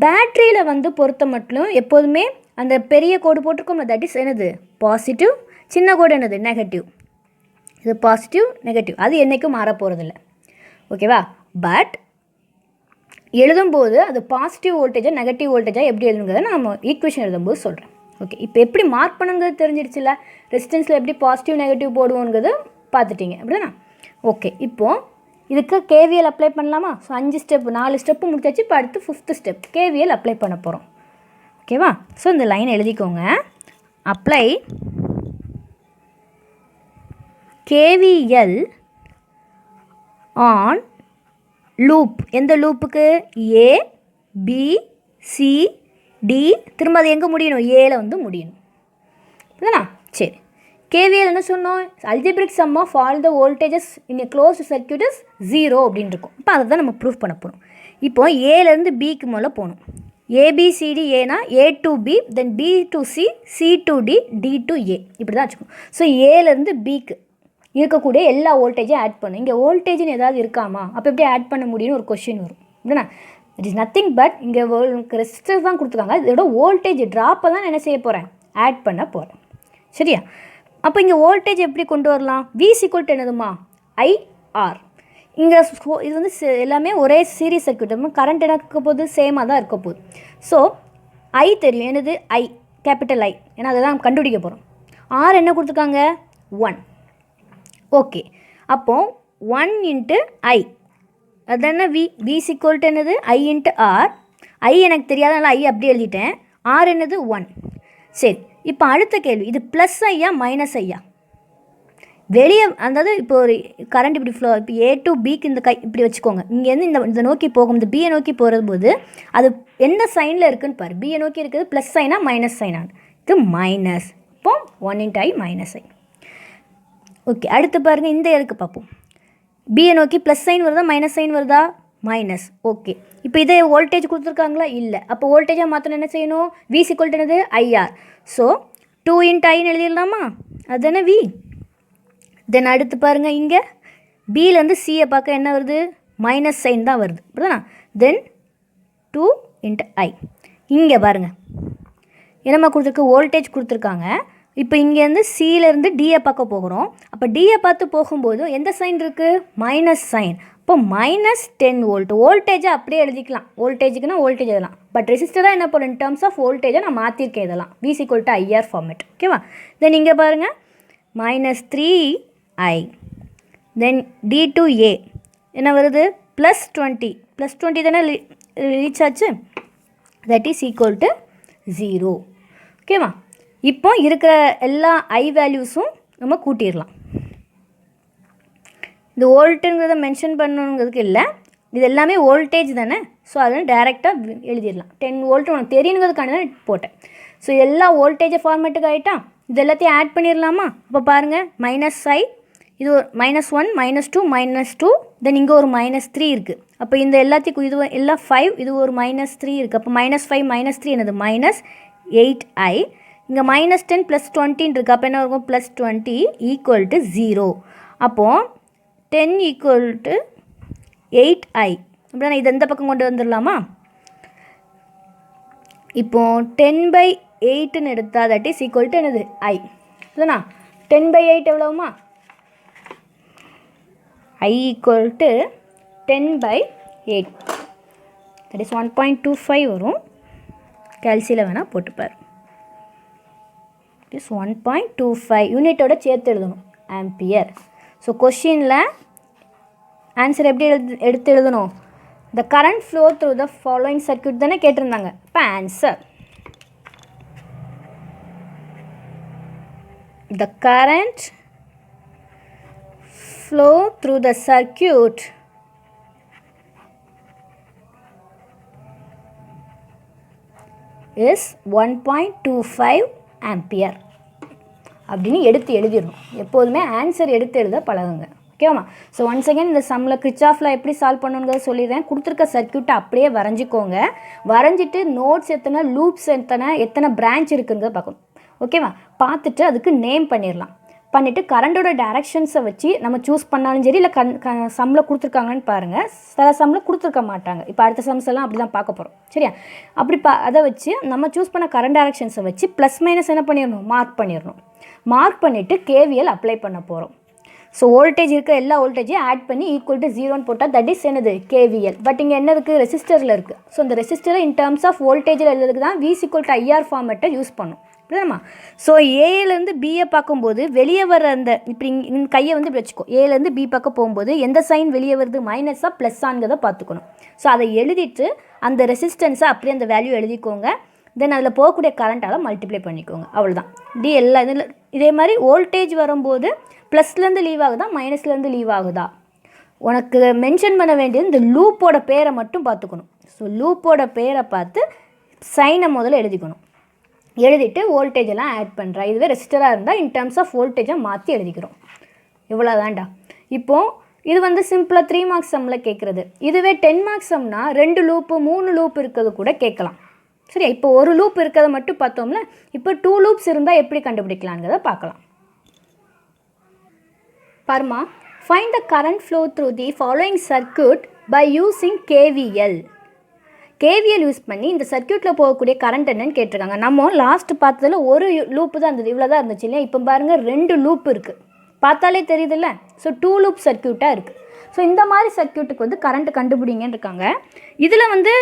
பேட்ரியில் வந்து பொறுத்த மட்டும் எப்போதுமே அந்த பெரிய கோடு போட்டிருக்கோம்ல, தட் இஸ் என்னது பாசிட்டிவ், சின்ன கோடு என்னது நெகட்டிவ். இது பாசிட்டிவ் நெகட்டிவ், அது என்றைக்கும் மாற போகிறதில்ல. ஓகேவா? பட் எழுதும்போது அது பாசிட்டிவ் வோல்டேஜாக நெகட்டிவ் வோல்டேஜாக எப்படி எழுதுங்கிறத நம்ம ஈக்குவேஷன் எழுதும்போது சொல்கிறேன். ஓகே, இப்போ எப்படி மார்க் பண்ணுங்கிறது தெரிஞ்சிடுச்சுல, ரெசிஸ்டன்ஸில் எப்படி பாசிட்டிவ் நெகட்டிவ் போடுவோங்கிறது பார்த்துட்டிங்க. அப்படிதானே? ஓகே, இப்போது இதுக்கு KVL அப்ளை பண்ணலாமா. ஸோ 5 ஸ்டெப், 4 ஸ்டெப்பு முடிச்சாச்சு. இப்போ அடுத்து 5th ஸ்டெப் KVL அப்ளை பண்ண போகிறோம். ஓகேவா? ஸோ இந்த லைன் எழுதிக்கோங்க, அப்ளை KVL ஆன் லூப். எந்த லூப்புக்கு, A, B, C, D. திரும்ப அது எங்கே முடியணும், ஏல வந்து முடியணும். இதுதானா? சரி, KVL என்ன சொன்னோம், algebraic sum of all the voltages in a closed circuit is 0 அப்படின்னு இருக்கும். இப்போ அதை தான் நம்ம ப்ரூஃப் பண்ண போகிறோம். இப்போ ஏலேருந்து பிக்கு முதல்ல போகணும். ABCD, ஏனா A to B, then B to C, C to D, D to A, இப்படி தான் வச்சுக்கணும். ஸோ ஏலேருந்து பிக்கு இருக்கக்கூடிய எல்லா வோல்டேஜையும் ஆட் பண்ணும். இங்கே வோல்டேஜ்னு ஏதாவது இருக்காமா, அப்போ எப்படி ஆட் பண்ண முடியும்னு ஒரு கொஷின் வரும். இல்லைனா இட் இஸ் நத்திங் பட் இங்கே ரெசிஸ்டர்ஸ் தான் கொடுத்துருக்காங்க, இதோட வோல்டேஜ் ட்ராப்பை தான் என்ன செய்ய போகிறேன், ஆட் பண்ண போகிறேன். சரியா? அப்போ இங்கே வோல்டேஜ் எப்படி கொண்டு வரலாம், V = என்னதுமா, IR. இங்கே இது வந்து எல்லாமே ஒரே சீரிஸ் சர்க்யூட், கரண்ட் என்ன இருக்க போகுது, சேமாக தான் இருக்க போகுது. ஸோ I தெரியும், என்னது I, கேபிட்டல் I, ஏன்னா அதை தான் கண்டுபிடிக்க போகிறோம். R என்ன கொடுத்துருக்காங்க, 1. ஓகே, அப்போது 1 × I, அதுதானே V = என்னது I × R. I எனக்கு தெரியாதனால I அப்படி எழுதிட்டேன். R என்னது 1. சரி, இப்போ அடுத்த கேள்வி, இது ப்ளஸ் ஐயா மைனஸ் ஐயா, வெளியே அதாவது இப்போ ஒரு கரண்ட் இப்படி ஃப்ளோ, இப்போ A to Bக்கு இந்த கை இப்படி வச்சுக்கோங்க. இங்கேருந்து இந்த நோக்கி போகும், இந்த Bயை நோக்கி போகிறது அது எந்த சைனில் இருக்குதுன்னு பாரு. Bயை நோக்கி இருக்குது ப்ளஸ் சைனா மைனஸ் சைனா, இது மைனஸ். இப்போ 1 × I மைனஸ் I. ஓகே, அடுத்து பாருங்கள், இந்த இருக்கு பார்ப்போம். Bயை நோக்கி ப்ளஸ் சைன் வருதா மைனஸ் சைன் வருதா, மைனஸ். ஓகே, இப்போ இதே வோல்டேஜ் கொடுத்துருக்காங்களா, இல்லை. அப்போ வோல்டேஜாக மாற்றணும் என்ன செய்யணும், V = என்னது IR. So 2 × I எழுதிடலாமா? அதுதானே V. தென் அடுத்து பாருங்கள், இங்கே பிலேருந்து சியை பார்க்க என்ன வருது? மைனஸ் சைன் தான் வருது, அப்படிதானா? தென் 2 × I. இங்கே பாருங்கள் என்னம்மா கொடுத்துருக்கு? வோல்டேஜ் கொடுத்துருக்காங்க. இப்போ இங்கேருந்து சியிலேருந்து டியை பார்க்க போகிறோம். அப்போ டியை பார்த்து போகும்போது எந்த சைன் இருக்குது? Minus sign. இப்போ -10 வோல்ட். வோல்டேஜை அப்படியே எழுதிக்கலாம், வோல்டேஜுக்குன்னா வோல்டேஜ் எழுதலாம். பட் ரெசிஸ்டராக என்ன பண்ணும்? இன் டர்ம்ஸ் ஆஃப் வோல்டேஜை நான் மாற்றிருக்கேன் இதெல்லாம். V = IR format. ஓகேவா? தென் இங்கே பாருங்கள் -3I. தென் D2A என்ன வருது? +20. +20 தானே ரீச் ஆச்சு. That is equal to 0. ஓகேவா? இப்போ இருக்கிற எல்லா ஐ வேல்யூஸும் நம்ம கூட்டிடலாம். இந்த வோல்ட்டுங்கிறத மென்ஷன் பண்ணணுங்கிறதுக்கு இல்லை, இது எல்லாமே வோல்டேஜ் தானே. ஸோ அதனால் டேரெக்டாக எழுதிடலாம். 10 வோல்ட் உனக்கு தெரியணுங்கிறதுக்கான தான் போட்டேன். ஸோ எல்லா வோல்டேஜை ஃபார்மேட்டுக்கு ஆகிட்டா இது எல்லாத்தையும் ஆட் பண்ணிடலாமா? அப்போ பாருங்கள் -I, இது ஒரு -1 -2 -2, தென் இங்கே ஒரு -3 இருக்குது. அப்போ இந்த எல்லாத்தையும் இது எல்லாம் 5, இது ஒரு -3 இருக்குது. அப்போ -5 -3 என்னது? -8I. இங்கே -10 + 20 இருக்குது. அப்போ என்ன இருக்கும்? +20 = 0. அப்போது 10 = 8I. அப்படின்னா இது எந்த பக்கம் கொண்டு வந்துடலாமா? இப்போது 10/8ன்னு எடுத்தால் தட் இஸ் ஈக்குவல் டு என்னது? I. இதுனா 10/8 எவ்வளவுமா? I = 10/8. தட் இஸ் 1.25 வரும். கேல்சியில் வேணால் போட்டுப்பார். இட் இஸ் 1.25 யூனிட்டோட சேர்த்து எழுதணும், ஆம்பியர். ஸோ கொஷினில் ஆன்சர் எப்படி எடுத்து எழுதணும்? த current flow through the following circuit தானே கேட்டிருந்தாங்க. இப்போ answer the current flow through the circuit is 1.25 ampere அப்படின்னு எடுத்து எழுதிடணும். எப்போதுமே ஆன்சர் எடுத்து எழுத பழகுங்க. ஓகேவாம்மா? ஸோ ஒன்ஸ் அகேன் இந்த சம்மில் கிர்ச்சாஃபில் எப்படி சால்வ் பண்ணணுங்கிறத சொல்லிடுறேன். கொடுத்துருக்க சர்க்யூட்டை அப்படியே வரைஞ்சிக்கோங்க. வரைஞ்சிட்டு நோட்ஸ் எத்தனை, லூப்ஸ் எத்தனை பிரான்ச் இருக்குங்கிறத பார்க்கணும். ஓகேவா? பார்த்துட்டு அதுக்கு நேம் பண்ணிடலாம். பண்ணிவிட்டு கரண்டோட டைரக்ஷன்ஸை வச்சு நம்ம சூஸ் பண்ணாலும் சரி, இல்லை சம்மில் கொடுத்துருக்காங்கன்னு பாருங்கள். சில சம்மில் கொடுத்துருக்க மாட்டாங்க. இப்போ அடுத்த சம்ஸ் எல்லாம் அப்படி தான் பார்க்க போகிறோம். சரியா? அப்படி அதை வச்சு நம்ம சூஸ் பண்ண கரண்ட் டைரக்ஷன்ஸை வச்சு ப்ளஸ் மைனஸ் என்ன பண்ணிடணும்? மார்க் பண்ணிடணும். மார்க் பண்ணிவிட்டு KVL அப்ளை பண்ண போகிறோம். ஸோ வோல்டேஜ் இருக்கிற எல்லா வோல்டேஜையும் ஆட் பண்ணி ஈக்குவல் டு 0ன்னு போட்டால் தட் இஸ் என்னது? KVL. பட் இங்கே என்ன இருக்குது? ரெசிஸ்டரில் இருக்குது. ஸோ இந்த ரெசிஸ்டரை இன் டர்ம்ஸ் ஆஃப் வோல்டேஜில் எழுதுறதுக்கு தான் V = IR ஃபார்மேட்டை யூஸ் பண்ணும். புரியுதுமா? ஸோ ஏலேருந்து பியை பார்க்கும்போது வெளியே வர அந்த இப்படி கையை வந்து இப்படி வச்சுக்கோ. ஏலேருந்து பி பார்க்க போகும்போது எந்த சைன் வெளியே வருது? மைனஸாக ப்ளஸ்ஸாங்கிறத பார்த்துக்கணும். ஸோ அதை எழுதிட்டு அந்த ரெசிஸ்டன்ஸை அப்படியே அந்த வேல்யூ எழுதிக்கோங்க. தென் அதில் போகக்கூடிய கரண்ட்டால் மல்டிப்ளை பண்ணிக்கோங்க. அவ்வளோதான். டி எல்லா இதில் இதே மாதிரி வோல்டேஜ் வரும்போது ப்ளஸ்லேருந்து லீவ் ஆகுதா, மைனஸ்லேருந்து லீவ் ஆகுதா? உனக்கு மென்ஷன் பண்ண வேண்டியது இந்த லூப்போட பேரை மட்டும் பார்த்துக்கணும். ஸோ லூப்போட பேரை பார்த்து சைனை முதல்ல எழுதிக்கணும். எழுதிட்டு வோல்டேஜ் எல்லாம் ஆட் பண்ணுறா. இதுவே ரெசிஸ்டராக இருந்தால் இன் டர்ம்ஸ் ஆஃப் வோல்டேஜை மாற்றி எழுதிக்கிறோம். இவ்வளோ தான்டா. இப்போது இது வந்து சிம்பிளாக 3 மார்க்ஸ் சம்மில் கேட்குறது. இதுவே 10 மார்க்ஸ் சம்னா 2 லூப்பு 3 லூப் இருக்கிறது கூட கேட்கலாம். சரியா? இப்போ ஒரு லூப் இருக்கிறத மட்டும் பார்த்தோம்ல. இப்போ 2 லூப்ஸ் இருந்தால் எப்படி கண்டுபிடிக்கலாங்கிறத பார்க்கலாம். பாருமா, find the current flow through the following circuit by using KVL. KVL use பண்ணி இந்த சர்க்யூட்டில் போகக்கூடிய கரண்ட் என்னன்னு கேட்டிருக்காங்க. நம்ம லாஸ்ட் பார்த்ததில் ஒரு லூப்பு தான் இருந்தது, இவ்வளோ தான் இருந்துச்சு இல்லையா? இப்போ பாருங்கள் 2 லூப் இருக்குது. பார்த்தாலே தெரியுதுல்ல? ஸோ 2 லூப் சர்க்யூட்டாக இருக்குது. ஸோ இந்த மாதிரி சர்க்யூட்டுக்கு வந்து கரண்ட் கண்டுபிடிங்கன்னு இருக்காங்க. இதில் வந்து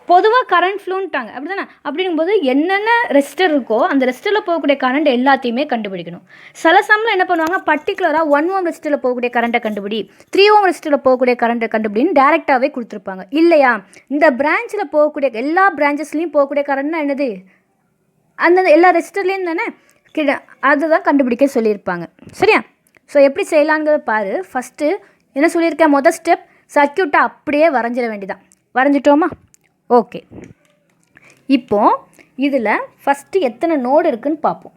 பொதுவாக கரண்ட் ஃப்ளோன்ட்டாங்க, அப்படி தானே? அப்படிங்கும்போது என்னென்ன ரெசிஸ்டர் இருக்கோ அந்த ரெசிஸ்டரில் போகக்கூடிய கரண்ட் எல்லாத்தையுமே கண்டுபிடிக்கணும். சில சம்மில் என்ன பண்ணுவாங்க, பர்டிகுலராக 1 Ω ரெசிஸ்டரில் போகக்கூடிய கரண்ட்டை கண்டுபிடி, 3 Ω ரெசிஸ்டரில் போகக்கூடிய கரண்ட்டை கண்டுபிடின்னு டேரெக்டாகவே கொடுத்துருப்பாங்க. இல்லையா, இந்த பிரான்ச்சில் போகக்கூடிய எல்லா பிரான்ச்சஸ்லேயும் போகக்கூடிய கரண்ட்னா என்னது? அந்த எல்லா ரெசிஸ்டர்லேயும் தானே அதுதான் கண்டுபிடிக்க சொல்லியிருப்பாங்க. சரியா? ஸோ எப்படி செய்யலாங்கிறத பாரு. ஃபஸ்ட்டு என்ன சொல்லியிருக்கேன்? மொதல் ஸ்டெப் சர்க்யூட்டை அப்படியே வரைஞ்சிட வேண்டியதான். வரைஞ்சிட்டோமா? ஓகே. இப்போது இதில் ஃபஸ்ட்டு எத்தனை நோடு இருக்குதுன்னு பார்ப்போம்.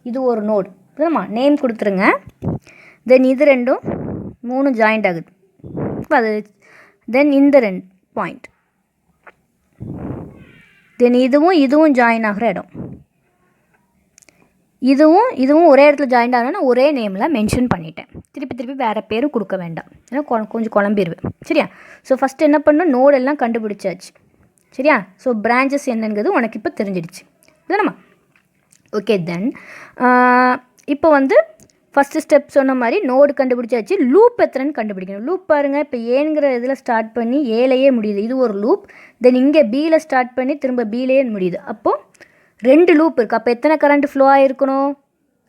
இது ஒரு நோடு, புரியுமா? நேம் கொடுத்துருங்க. தென் இது 2ம் 3 ஜாயிண்ட் ஆகுது. இப்போ அது தென் இந்த 2 பாயிண்ட், தென் இதுவும் ஜாயின் ஆகிற இடம். இதுவும் ஒரே இடத்துல ஜாயிண்ட் ஆகணும்னா ஒரே நேமில் மென்ஷன் பண்ணிட்டேன். திருப்பி வேறு பேரும் கொடுக்க வேண்டாம், ஏன்னா கொஞ்சம் குழம்பிடுவேன். சரியா? ஸோ ஃபஸ்ட்டு என்ன பண்ணணும், நோடெல்லாம் கண்டுபிடிச்சாச்சு. சரியா? ஸோ பிரான்ச்சஸ் என்னங்கிறது உனக்கு இப்போ தெரிஞ்சிடுச்சு இல்லைம்மா? ஓகே, தென் இப்போ வந்து ஃபஸ்ட்டு ஸ்டெப் சொன்ன மாதிரி நோடு கண்டுபிடிச்சாச்சு. லூப் எத்தனைன்னு கண்டுபிடிக்கணும். லூப் பாருங்கள், இப்போ ஏங்கிற இதில் ஸ்டார்ட் பண்ணி ஏலையே முடியுது, இது ஒரு லூப். தென் இங்கே பியில் ஸ்டார்ட் பண்ணி திரும்ப பியிலேயே முடியுது. அப்போது 2 லூப் இருக்குது. அப்போ எத்தனை கரண்ட் ஃப்ளோ ஆகிருக்கணும்?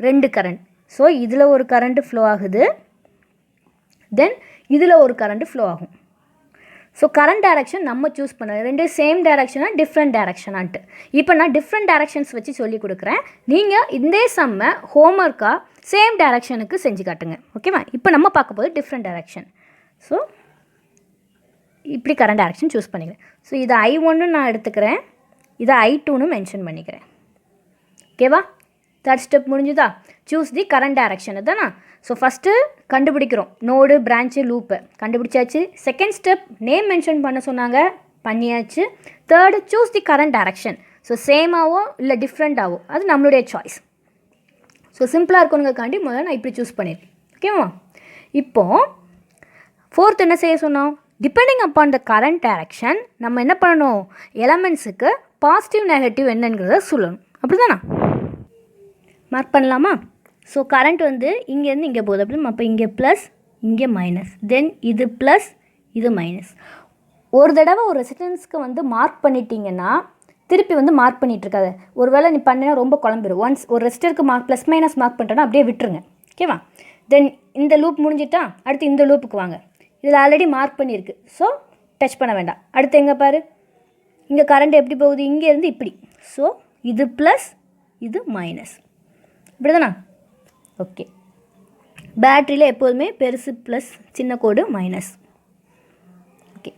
2 கரண்ட். ஸோ இதில் ஒரு கரண்ட்டு ஃப்ளோ ஆகுது, தென் இதில் ஒரு கரண்ட்டு ஃப்ளோ ஆகும். ஸோ கரண்ட் டைரக்ஷன் நம்ம சூஸ் பண்ண ரெண்டு சேம் டைரக்ஷனாக டிஃப்ரெண்ட் டைரக்ஷனான்ட்டு. இப்போ நான் டிஃப்ரெண்ட் டைரக்ஷன்ஸ் வச்சு சொல்லி கொடுக்குறேன். நீங்கள் இந்த செம்மை ஹோம்ஒர்க்காக சேம் டைரக்ஷனுக்கு செஞ்சு காட்டுங்க. ஓகேவா? இப்போ நம்ம பார்க்க போது டிஃப்ரெண்ட் டைரக்ஷன். ஸோ இப்படி கரண்ட் டைரக்ஷன் சூஸ் பண்ணிக்கிறேன். ஸோ இதை I1 நான் எடுத்துக்கிறேன், இதை I2ன்னு மென்ஷன் பண்ணிக்கிறேன். ஓகேவா? தேர்ட் ஸ்டெப் முடிஞ்சுதா? சூஸ் தி கரண்ட் டைரக்ஷன் தானே. ஸோ ஃபஸ்ட்டு கண்டுபிடிக்கிறோம், நோடு பிரான்ச்சு லூப்பை கண்டுபிடிச்சாச்சு. செகண்ட் ஸ்டெப் நேம் மென்ஷன் பண்ண சொன்னாங்க, பண்ணியாச்சு. Third choose the current direction. So சேமாவோ இல்லை டிஃப்ரெண்ட்டாவோ அது நம்மளுடைய சாய்ஸ். ஸோ சிம்பிளாக இருக்கணுங்கக்காண்டி முதல்ல நான் இப்படி சூஸ் பண்ணியிருக்கேன். ஓகேவா? இப்போது ஃபோர்த் என்ன செய்ய சொன்னோம், depending upon the current direction நம்ம என்ன பண்ணணும், எலமெண்ட்ஸுக்கு பாசிட்டிவ் நெகட்டிவ் என்னங்கிறத சொல்லணும். அப்படி தானே? மார்க் பண்ணலாமா? ஸோ கரண்ட் வந்து இங்கேருந்து இங்கே போகுது, அப்படி அப்போ இங்கே ப்ளஸ் இங்கே மைனஸ், தென் இது ப்ளஸ் இது மைனஸ். ஒரு தடவை ஒரு ரெசிஸ்டன்ஸ்க்கு வந்து மார்க் பண்ணிட்டீங்கன்னா திருப்பி வந்து மார்க் பண்ணிகிட்ருக்காது. ஒரு வேளை நீ பண்ணினா ரொம்ப குழம்பிடும். ஒன்ஸ் ஒரு ரெசிஸ்டருக்கு ப்ளஸ் மைனஸ் மார்க் பண்ணிட்டோன்னா அப்படியே விட்டுருங்க. ஓகேவா? தென் இந்த லூப் முடிஞ்சிட்டா, அடுத்து இந்த லூப்புக்கு வாங்க. இதில் ஆல்ரெடி மார்க் பண்ணியிருக்கு, ஸோ டச் பண்ண வேண்டாம். அடுத்து எங்கே பாரு, இங்கே கரண்ட் எப்படி போகுது, இங்கேருந்து இப்படி. ஸோ இது ப்ளஸ் இது மைனஸ், இப்படி தானே? ஓகே. பேட்ரியில் எப்போதுமே பெருசு ப்ளஸ், சின்ன கோடு மைனஸ். ஓகே,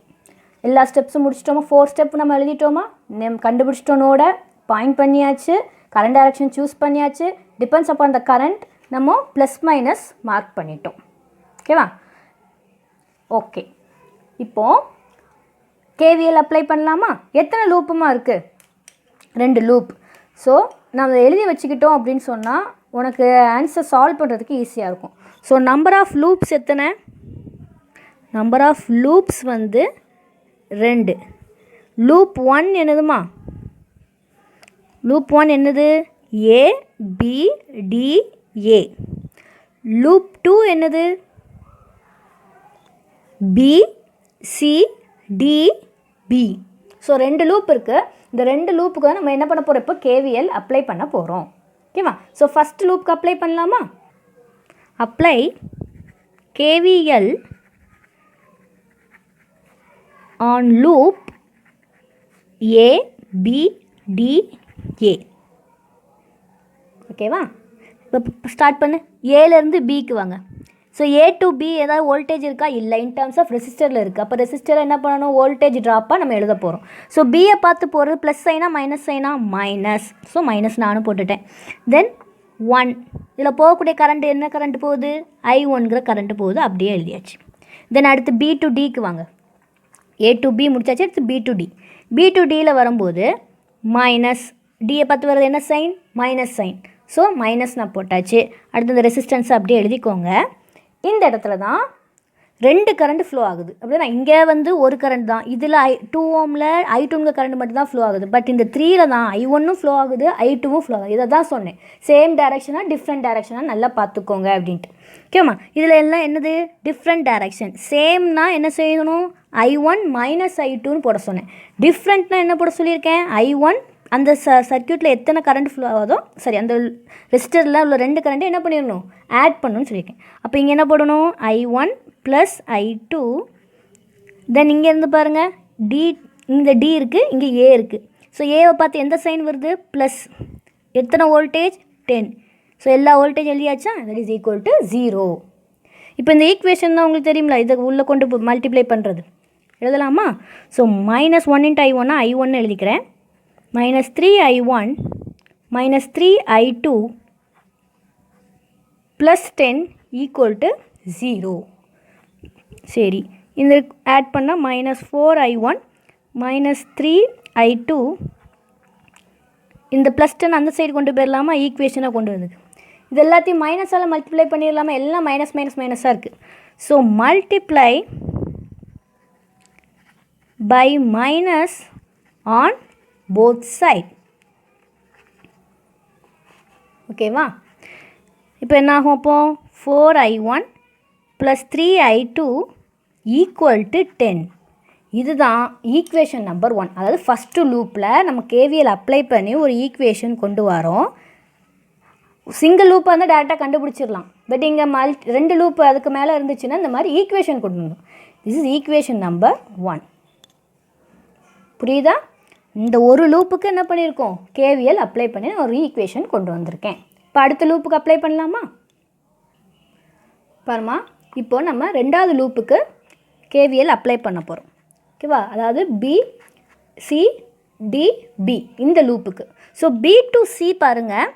எல்லா ஸ்டெப்ஸும் முடிச்சிட்டோமா? 4 ஸ்டெப் நம்ம எழுதிட்டோமா? கண்டுபிடிச்சிட்டோம், நோட பாயிண்ட் பண்ணியாச்சு, கரண்ட் டைரக்ஷன் சூஸ் பண்ணியாச்சு, டிபெண்ட்ஸ் அப்பான் த கரண்ட் நம்ம ப்ளஸ் மைனஸ் மார்க் பண்ணிட்டோம். ஓகேவா? ஓகே, இப்போது KVL அப்ளை பண்ணலாமா? எத்தனை லூப்புமா இருக்குது? 2 லூப். ஸோ நம்ம எழுதி வச்சுக்கிட்டோம் அப்படின்னு சொன்னால் உனக்கு ஆன்சர் சால்வ் பண்ணுறதுக்கு ஈஸியாக இருக்கும். ஸோ நம்பர் ஆஃப் லூப்ஸ் எத்தனை? நம்பர் ஆஃப் லூப்ஸ் வந்து 2. லூப் 1 என்னதுமா? லூப் 1 என்னது? ABDA. லூப் 2 என்னது? BCDB. ஸோ 2 லூப் இருக்குது. இந்த 2 லூப்புக்கு தான் நம்ம என்ன பண்ண போகிறோம், இப்போ KVL அப்ளை பண்ண போகிறோம். ஓகேவா? ஸோ ஃபஸ்ட் லூப்புக்கு அப்ளை பண்ணலாமா? Apply KVL on loop ABDA. ஓகேவா? இப்போ ஸ்டார்ட் பண்ணு. ஏலேருந்து பிக்கு வாங்க. ஸோ A to B ஏதாவது வோல்டேஜ் இருக்கா? இல்லை. இன் டர்ம்ஸ் ஆஃப் ரெசிஸ்டரில் இருக்குது. அப்போ ரெசிஸ்டரை என்ன பண்ணணும், வோல்டேஜ் ட்ராப்பாக நம்ம எழுத போகிறோம். ஸோ பியை பார்த்து போகிறது plus China minus China? Minus. So minus நானும் போட்டுட்டேன். தென் 1 இதில் போகக்கூடிய கரண்ட் என்ன கரண்ட் போகுது? I1ங்கிற கரண்ட் போகுது, அப்படியே எழுதியாச்சு. தென் அடுத்து B to Dக்கு வாங்க. A to B முடிச்சாச்சு, அடுத்து B to D. B to Dயில் வரும்போது மைனஸ், டியை பார்த்து வர்றது என்ன sign? Minus sign. So minus நான் போட்டாச்சு. அடுத்து இந்த ரெசிஸ்டன்ஸை அப்படியே எழுதிக்கோங்க. இந்த இடத்துல தான் 2 கரண்ட் ஃப்ளோ ஆகுது. அப்படின்னா இங்கே வந்து ஒரு கரண்ட் தான், இதில் 2 ஓமில் I2ங்க கரண்ட் மட்டும் தான் ஃப்ளோ ஆகுது. பட் இந்த 3ல் தான் I1ம் ஃப்ளோ ஆகுது, I2வும் ஃப்ளோ ஆகுது. இதை தான் சொன்னேன், சேம் டைரக்ஷனாக டிஃப்ரெண்ட் டைரக்ஷனாக நல்லா பார்த்துக்கோங்க அப்படின்ட்டு. ஓகேம்மா? இதில் எல்லாம் என்னது? Different direction. சேம்னா என்ன செய்யணும்? I1 மைனஸ் I2ன்னு போட சொன்னேன். டிஃப்ரெண்ட்னா என்ன போட சொல்லியிருக்கேன்? I1 அந்த சர்க்யூட்டில் எத்தனை கரண்ட் ஃப்ளோ ஆகுதோ, சரி அந்த ரெசிஸ்டரில் உள்ள 2 கரண்ட்டை என்ன பண்ணிடணும்? ஆட் பண்ணணும்னு சொல்லியிருக்கேன். அப்போ இங்கே என்ன போடணும்? I1 plus I2. தென் இங்கேருந்து பாருங்கள், D, இந்த D இருக்குது, இங்கே A இருக்குது. ஸோ ஏவை பார்த்து எந்த சைன் வருது? ப்ளஸ். எத்தனை வோல்டேஜ்? 10. ஸோ எல்லா வோல்டேஜ் எழுதியாச்சா? That is equal to 0. இப்போ இந்த ஈக்குவேஷன் தான் உங்களுக்கு தெரியுங்களா, இதை உள்ளே கொண்டு மல்டிப்ளை பண்ணுறது. எழுதலாமா? So minus 1 into I1 I1 எழுதிக்கிறேன். minus 3I1 minus 3I2 plus 10 equal to 0. சரி, இந்த ஆட் பண்ணால் minus 4I1 minus 3I2 இந்த +10 அந்த சைடு கொண்டு போயிடலாமா, ஈக்குவேஷனாக கொண்டு வந்தது. இது எல்லாத்தையும் மைனஸால் மல்டிப்ளை பண்ணிடலாமா, எல்லாம் மைனஸ் மைனஸ் மைனஸாக இருக்குது. So multiply by minus on both side. ஓகேவா? இப்போ என்ன ஆகும்? அப்போ 4i1 plus 3i2 equal to 10. இதுதான் ஈக்குவேஷன் நம்பர் 1. அதாவது ஃபஸ்ட்டு லூப்பில் நம்ம கேவிஎல் அப்ளை பண்ணி ஒரு ஈக்குவேஷன் கொண்டு வரோம். சிங்கிள் லூப்பை வந்து டேரெக்டாக கண்டுபிடிச்சிடலாம். பட் இங்கே 2 லூப் அதுக்கு மேலே இருந்துச்சுன்னா இந்த மாதிரி ஈக்குவேஷன் கொண்டு வரணும். This is equation number 1. புரியுதா? இந்த ஒரு லூப்புக்கு என்ன பண்ணியிருக்கோம், கேவிஎல் அப்ளை பண்ணி ஒரு ஈக்குவேஷன் கொண்டு வந்திருக்கேன். இப்போ அடுத்த லூப்புக்கு அப்ளை பண்ணலாமா? பாருமா, இப்போ நம்ம 2வது லூப்புக்கு கேவிஎல் அப்ளை பண்ண போகிறோம். ஓகேவா? அதாவது பி சி டி பி இந்த லூப்புக்கு. ஸோ பி டு சி பாருங்கள்,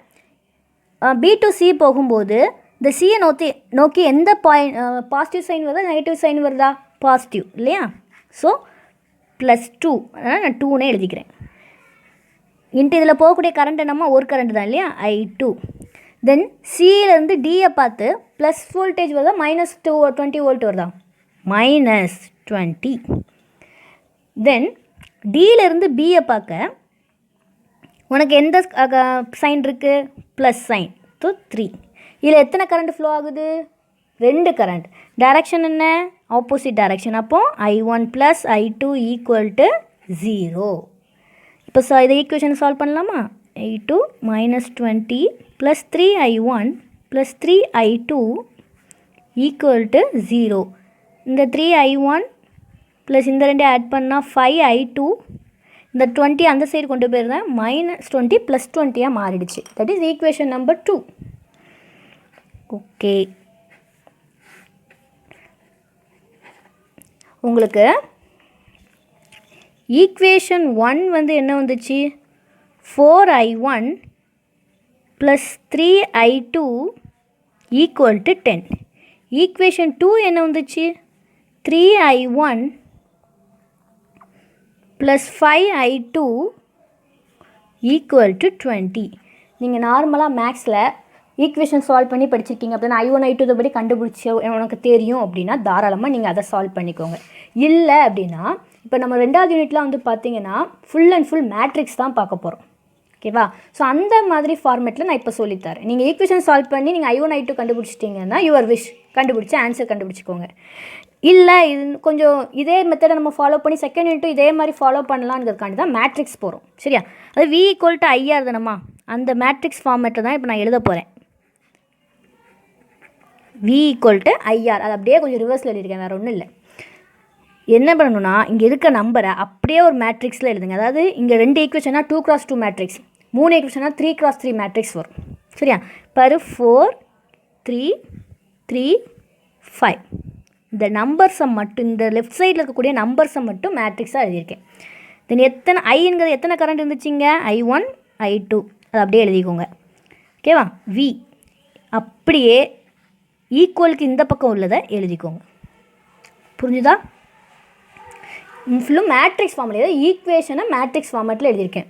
பி டு சி போகும்போது இந்த சியை நோக்கி எந்த பாசிட்டிவ் சைன் வருதா நெகட்டிவ் சைன் வருதா? பாசிட்டிவ் இல்லையா? ஸோ +2, அதனால் நான் 2னே எழுதிக்கிறேன். இன்ட்டு இதில் போகக்கூடிய கரண்ட் என்னம்மா, ஒரு கரண்ட் தான் இல்லையா, I2. தென் சியிலேருந்து டியை பார்த்து ப்ளஸ் வோல்டேஜ் வருதா -20 வோல்ட் வருதா, -20. தென் டியிலேருந்து பியை பார்க்க உனக்கு எந்த சைன் இருக்குது, ப்ளஸ் சைன். ஸோ 3. இதில் எத்தனை கரண்ட் ஃப்ளோ ஆகுது, 2 கரண்ட். டைரக்ஷன் என்ன, ஆப்போசிட் டைரக்ஷன். அப்போ I1 + I2 = 0. இப்போ இதை ஈக்குவேஷன் சால்வ் பண்ணலாமா? I2 -20 + 3I1 + 3I2 = 0. இந்த 3I1 ப்ளஸ் இந்த 2 ஆட் பண்ணால் 5I2. இந்த 20 அந்த சைடு கொண்டு போயிருந்தேன், -20 + 20 மாறிடுச்சு. That is equation number 2. Okay, உங்களுக்கு ஈக்குவேஷன் 1 வந்து என்ன வந்துச்சு, 4I1 + 3I2 = 10. ஈக்குவேஷன் 2 என்ன வந்துச்சு, 3I1 + 5I2 = 20. நீங்கள் நார்மலாக மேக்ஸில் ஈக்குவேஷன் சால்வ் பண்ணி படிச்சிருக்கீங்க அப்படின்னா I1 I2 படி கண்டுபிடிச்சி உனக்கு தெரியும் அப்படின்னா தாராளமாக நீங்கள் அதை சால்வ் பண்ணிக்கோங்க. இல்லை அப்படின்னா இப்போ நம்ம 2வது யூனிட்டில் வந்து பார்த்தீங்கன்னா ஃபுல் அண்ட் ஃபுல் மேட்ரிக்ஸ் தான் பார்க்க போகிறோம். ஓகேவா? ஸோ அந்த மாதிரி ஃபார்மேட்டில் நான் இப்போ சொல்லித்தரேன். நீங்கள் ஈக்குவேஷன் சால்வ் பண்ணி நீங்கள் I1 I2 கண்டுபிடிச்சிட்டிங்கன்னா யுவர் விஷ், கண்டுபிடிச்சி ஆன்சர் கண்டுபிடிச்சிக்கோங்க. இல்லை இது கொஞ்சம் இதே மெத்தடை நம்ம ஃபாலோ பண்ணி செகண்ட் யூனிட்டும் இதே மாதிரி ஃபாலோ பண்ணலாங்கிறதுக்காண்டி தான் மேட்ரிக்ஸ் போகிறோம். சரியா? அது V = IR தானம்மா, அந்த மேட்ரிக்ஸ் ஃபார்மேட்டை தான் இப்போ நான் எழுத போகிறேன். V = IR. அது அப்படியே கொஞ்சம் ரிவர்ஸில் எழுதியிருக்கேன், வேறு ஒன்றும் இல்லை. என்ன பண்ணணும்னா இங்கே இருக்க நம்பரை அப்படியே ஒரு மேட்ரிக்ஸில் எழுதுங்க. அதாவது இங்கே 2 ஈக்குவேஷனாக 2x2 மேட்ரிக்ஸ், 3 ஈக்குவேஷனாக 3x3 மேட்ரிக்ஸ் வரும். சரியா? பாரு, 4 3 3 5 இந்த நம்பர்ஸை மட்டும், இந்த லெஃப்ட் சைடில் இருக்கக்கூடிய நம்பர்ஸை மட்டும் மேட்ரிக்ஸாக எழுதியிருக்கேன். தென் எத்தனை ஐங்கிறது எத்தனை கரண்ட் இருந்துச்சுங்க, I1 I2, அது அப்படியே எழுதிக்கோங்க. ஓகேவா? V அப்படியே ஈக்குவலுக்கு இந்த பக்கம் உள்ளதை எழுதிக்கோங்க. புரிஞ்சுதா? ஃபுல்லும் மேட்ரிக்ஸ் ஃபார்மில், ஏதாவது ஈக்குவேஷனை மேட்ரிக்ஸ் ஃபார்மேட்டில் எழுதியிருக்கேன்.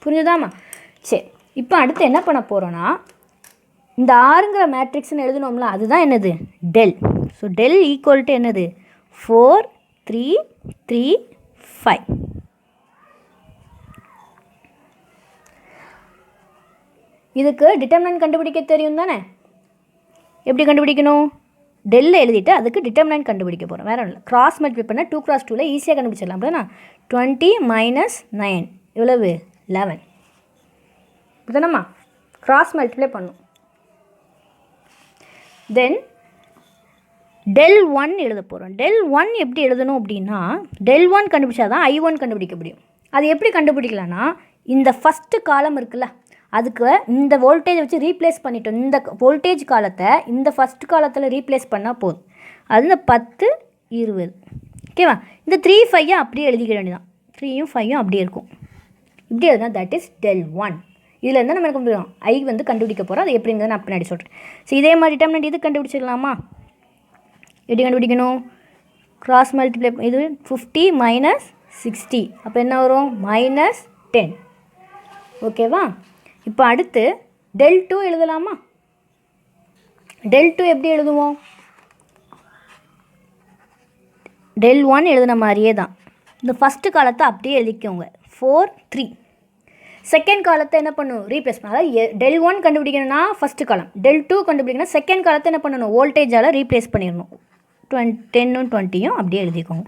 புரிஞ்சுதாம்மா? சரி, இப்போ அடுத்து என்ன பண்ண போகிறோன்னா இந்த ஆறுங்கிற மேட்ரிக்ஸ்னு எழுதணும்ல, அதுதான் என்னது, டெல். ஸோ டெல் = என்னது, 4 3 3 5. இதுக்கு டிட்டர்மினன்ட் கண்டுபிடிக்க தெரியும் தானே? எப்படி கண்டுபிடிக்கணும், டெல்ல எழுதிட்டு அதுக்கு டிட்டர்மினன்ட் கண்டுபிடிக்க போகிறோம். வேறு இல்லை, கிராஸ் மல்டிப்ளை பண்ணால் 2x2 ஈஸியாக கண்டுபிடிச்சிடலாம். அப்படின்னா 20 - 9 எவ்வளவு, 11. இப்போதானம்மா கிராஸ் மல்டிப்ளை பண்ணும். தென் del 1 எழுத போகிறோம். del 1 எப்படி எழுதணும் அப்படின்னா, del 1 கண்டுபிடிச்சா தான் I1 கண்டுபிடிக்க முடியும். அது எப்படி கண்டுபிடிக்கலான்னா, இந்த ஃபஸ்ட்டு காலம் இருக்குல்ல, அதுக்கு இந்த வோல்டேஜ் வச்சு ரீப்ளேஸ் பண்ணிட்டோம். இந்த வோல்டேஜ் காலத்தை இந்த ஃபஸ்ட் காலத்தில் ரீப்ளேஸ் பண்ணால் போதும். அது இந்த 10 20. ஓகேவா? இந்த 3 5 அப்படியே எழுதிக்க வேண்டியதான். 3யும் 5யும் அப்படியே இருக்கும். இப்படி எழுதுனா தட் இஸ் del 1. இதில் இருந்தால் நம்ம என்ன முடியும், I வந்து கண்டுபிடிக்க போகிறோம். அது எப்படிங்கிறது நான் பின்னாடி சொல்கிறேன். ஸோ இதே மாதிரி டிட்டர்மினன்ட் இது கண்டுபிடிச்சிடலாமா? எப்படி கண்டுபிடிக்கணும், கிராஸ் மல்டிப்ளை. இது 50 - 60 அப்போ என்ன வரும், -10. ஓகேவா? இப்போ அடுத்து del 2 எழுதலாமா? del 2 எப்படி எழுதுவோம்? del 1 எழுதின மாதிரியே தான். இந்த ஃபஸ்ட்டு காலத்தை அப்படியே எழுதிக்கோங்க. 4 3. செகண்ட் காலத்தை என்ன பண்ணணும்? ரீப்ளேஸ் பண்ணணும். அதாவது del 1 கண்டுபிடிக்கணும்னா ஃபஸ்ட்டு காலம், del 2 கண்டுபிடிக்கணும்னா செகண்ட் காலத்தை என்ன பண்ணணும்? வோல்டேஜால் ரீப்ளேஸ் பண்ணிடணும். 10ம் 20யும் அப்படியே எழுதிக்கோங்க.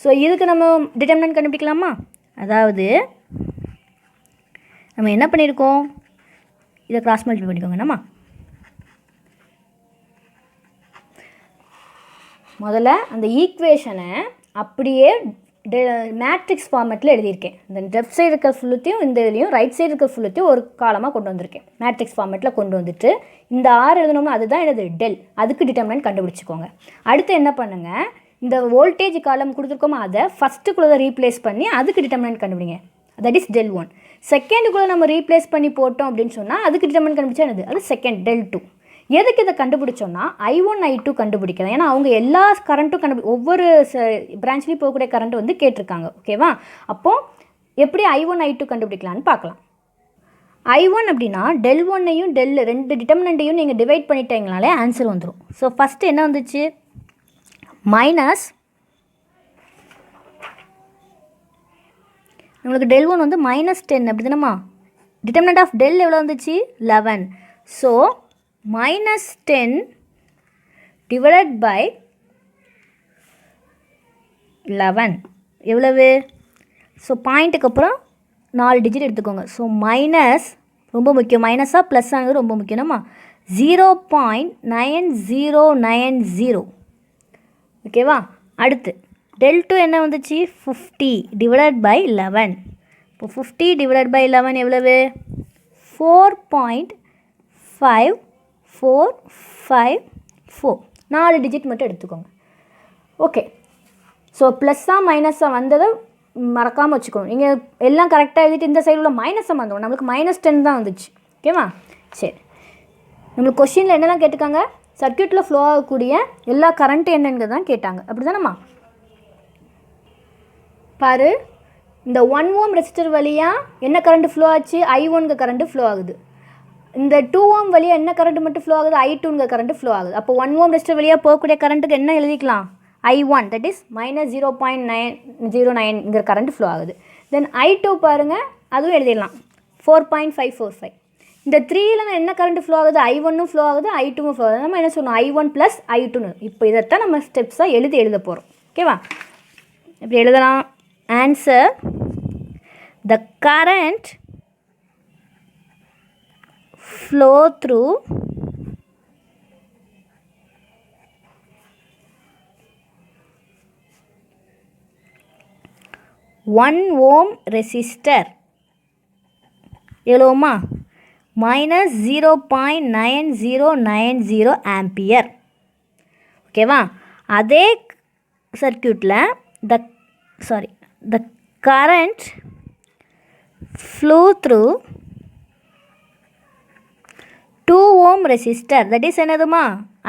ஸோ இதுக்கு நம்ம டிட்டர்மினன்ட் கண்டுபிடிக்கலாமா? அதாவது நம்ம என்ன பண்ணியிருக்கோம்? இதை கிராஸ் மல்டிப்ளை பண்ணிக்கோங்க. நம்ம முதல்ல அந்த ஈக்குவேஷனை அப்படியே மேட்ரிக்ஸ் ஃபார்மேட்டில் எழுதியிருக்கேன். இந்த லெஃப்ட் சைடு இருக்கிற ஃபுல்லுத்தையும் இந்த இதுலேயும் ரைட் சைடு இருக்கிற ஃபுல்லுத்தையும் ஒரு காலமாக கொண்டு வந்திருக்கேன். மேட்ரிக்ஸ் ஃபார்மேட்டில் கொண்டு வந்துட்டு இந்த ஆர் எழுதணும்னா அதுதான் எனது டெல். அதுக்கு டிட்டர்மினன்ட் கண்டுபிடிச்சிக்கோங்க. அடுத்து என்ன பண்ணுங்கள்? இந்த வோல்டேஜ் காலம் கொடுத்துருக்கோமா அதை ஃபஸ்ட்டுக்குள்ளே ரீப்ளேஸ் பண்ணி அதுக்கு டிட்டர்மினன்ட் கண்டுபிடிங்க. That is del 1. செகண்டுக்குள்ளே நம்ம ரீப்ளேஸ் பண்ணி போட்டோம் அப்படின்னு சொன்னால் அதுக்கு டிட்டர்மினன்ட் கண்டுபிடிச்சா என்னது? அது செகண்ட் del 2. எதுக்கு இதை கண்டுபிடிச்சோன்னா I1 I2 கண்டுபிடிக்கலாம். ஏன்னா அவங்க எல்லா கரண்ட்டும் ஒவ்வொரு பிரான்ச்லேயும் போகக்கூடிய கரண்ட் வந்து கேட்டிருக்காங்க. ஓகேவா? அப்போது எப்படி I1 I2 கண்டுபிடிக்கலான்னு பார்க்கலாம். I1 அப்படின்னா del 1ஐயும் del 2 டிட்டர்மினண்ட்டையும் நீங்கள் டிவைட் பண்ணிட்டீங்கனாலே ஆன்சர் வந்துடும். ஸோ ஃபஸ்ட்டு என்ன வந்துச்சு? மைனஸ் உங்களுக்கு del 1 வந்து -10 அப்படி தானம்மா? டிட்டர்மினன்ட் ஆஃப் del எவ்வளோ வந்துச்சு? 11. ஸோ -10 டிவைடட் பை 11 எவ்வளவு? ஸோ பாயிண்ட்டுக்கு அப்புறம் 4 டிஜிட் எடுத்துக்கோங்க. ஸோ மைனஸ் ரொம்ப முக்கியம். மைனஸாக ப்ளஸ் ஆனது ரொம்ப முக்கியம்மா. 0.9090. ஓகேவா? அடுத்து del 2 என்ன வந்துச்சு? 50 டிவைடட் பை 11. இப்போ 50 டிவைடட் பை 11 எவ்வளவு? 4.5454. 4 டிஜிட் மட்டும் எடுத்துக்கோங்க. ஓகே. ஸோ ப்ளஸ்ஸாக மைனஸாக வந்ததை மறக்காமல் வச்சுக்கணும். நீங்கள் எல்லாம் கரெக்டாக எழுதிட்டு இந்த சைடில் உள்ள மைனஸை வந்துடும். நம்மளுக்கு -10 தான் வந்துச்சு. ஓகேவா? சரி, நம்மளுக்கு கொஷினில் என்னெல்லாம் கேட்டுக்காங்க? சர்க்யூட்டில் ஃப்ளோ ஆகக்கூடிய எல்லா கரண்ட்டு என்னங்கிறது தான் கேட்டாங்க. அப்படி தானம்மா? பாரு, இந்த 1 ஓம் ரெசிஸ்டர் வழியாக என்ன கரண்ட் ஃப்ளோ ஆச்சு? I1 கரண்ட்டு ஃப்ளோ ஆகுது. இந்த 2 ஓம் வழியாக என்ன கரண்ட் மட்டும் ஃப்ளோ ஆகுது? I2 கரண்ட் ஃப்ளோ ஆகுது. அப்போ 1 ஓம் ரெசிஸ்டர் வழியாக போகக்கூடிய கரண்ட்டுக்கு என்ன எழுதிக்கலாம்? I1 that is -0.909 current flow ஆகுது. தென் I2 பாருங்கள், அதுவும் எழுதிடலாம் 4.545. இந்த 3ல் என்ன கரண்ட் ஃப்ளோ ஆகுது? I1ம் ஃப்ளோ ஆகுது, I2ம் ஃப்ளோ ஆகுது. நம்ம என்ன சொல்லணும்? I1 + I2. இப்போ இதைத்தான் நம்ம ஸ்டெப்ஸாக எழுத போகிறோம். ஓகேவா? இப்படி எழுதலாம். Answer: the current flow through one ohm resistor எவ்வளோமா? -0.9090 ampere. ஓகேவா? அதே சர்க்யூட்டில் the current flow through 2 ohm resistor, that is என்னதுமா?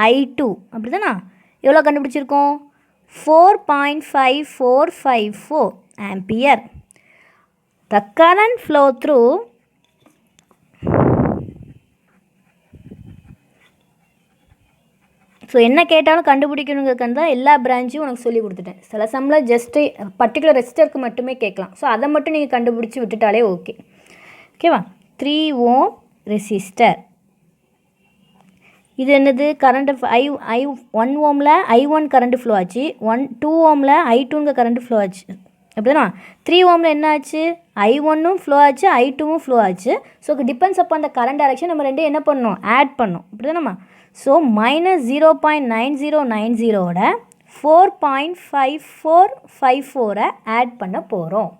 I2. அப்படி தானே? எவ்வளோ கண்டுபிடிச்சிருக்கோம்? 4.5454 ampere. the current flow through so என்ன கேட்டாலும் கண்டுபிடிக்கணுங்கிறதுக்கு தான் எல்லா பிரான்ச்சையும் உனக்கு சொல்லி கொடுத்துட்டேன். சில சம்மில் ஜஸ்ட்டு பர்டிகுலர் ரெசிஸ்டருக்கு மட்டுமே கேட்கலாம். ஸோ அதை மட்டும் நீங்கள் கண்டுபிடிச்சி விட்டுட்டாலே ஓகே. ஓகேவா? 3 ஓம் ரெசிஸ்டர். இது என்னது? Current I1 ஓமில் I1 current flow ஆச்சு, 2 ஓமில் I2 கரண்ட் ஃப்ளோ ஆச்சு. அப்படின்னா 3 ஓமில் என்ன ஆச்சு? I1ம் ஃப்ளோ ஆச்சு, I2வும் ஃப்ளோ ஆச்சு. ஸோ டிபெண்ட்ஸ் அப்போ அந்த கரண்ட் டைரக்ஷன் நம்ம ரெண்டும் என்ன பண்ணணும்? ஆட் பண்ணணும். அப்படி தானம்மா? ஸோ -0.9090ஓட 4.5454 ஆட் பண்ண போகிறோம்.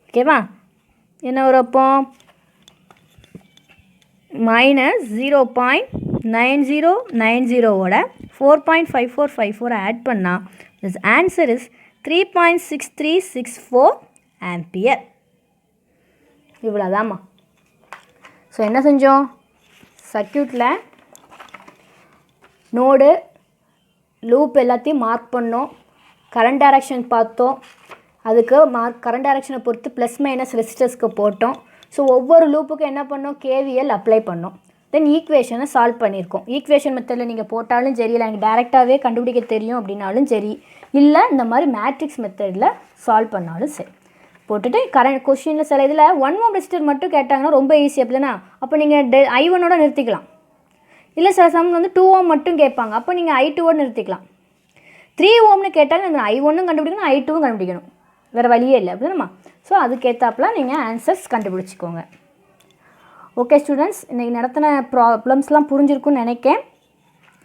ஓகேவா? என்ன வரும் அப்போ? -0.9090ஓட 4.5454 ஆட் பண்ணால் திஸ் ஆன்சர் இஸ் 3.6364 ஆம்பியர். இவ்வளோதாம்மா. ஸோ என்ன செஞ்சோம்? சர்க்யூட்டில் நோடு லூப் எல்லாத்தையும் மார்க் பண்ணோம், கரண்ட் டைரக்ஷன் பார்த்தோம், அதுக்கு கரண்ட் டைரக்ஷனை பொறுத்து ப்ளஸ் மைனஸ் ரெசிஸ்டர்ஸ்க்கு போட்டோம். ஸோ ஒவ்வொரு லூப்புக்கும் என்ன பண்ணோம், கேவிஎல் அப்ளை பண்ணோம். தென் ஈக்குவேஷனை சால்வ் பண்ணியிருக்கோம். ஈக்குவேஷன் மெத்தடில் நீங்கள் போட்டாலும் சரி, இல்லை எனக்கு டேரெக்டாகவே கண்டுபிடிக்க தெரியும் அப்படின்னாலும் சரி, இல்லை இந்த மாதிரி மேட்ரிக்ஸ் மெத்தடில் சால்வ் பண்ணாலும் சரி. போட்டுட்டு கரண்ட் கொஷினில் சில இதில் 1 ஓம் ரெசிஸ்டர் மட்டும் கேட்டாங்கன்னா ரொம்ப ஈஸி அப்படின்னா, அப்போ நீங்கள் I1ஓட நிறுத்திக்கலாம். இல்லை சில சமயம் வந்து 2 ஓம் மட்டும் கேட்பாங்க, அப்போ நீங்கள் I2ஓட நிறுத்திக்கலாம். 3 ஓம்னு கேட்டாங்க, நீங்கள் I1ம் கண்டுபிடிக்கணும், I2வும் கண்டுபிடிக்கணும், வேறு வழியே இல்லை அப்படின்னா. ஸோ அதுக்கேற்றாப்புல நீங்கள் ஆன்சர்ஸ் கண்டுபிடிச்சிக்கோங்க. ஓகே ஸ்டூடெண்ட்ஸ், இன்றைக்கி நடத்தின ப்ராப்ளம்ஸ்லாம் புரிஞ்சிருக்குன்னு நினைக்கிறேன்.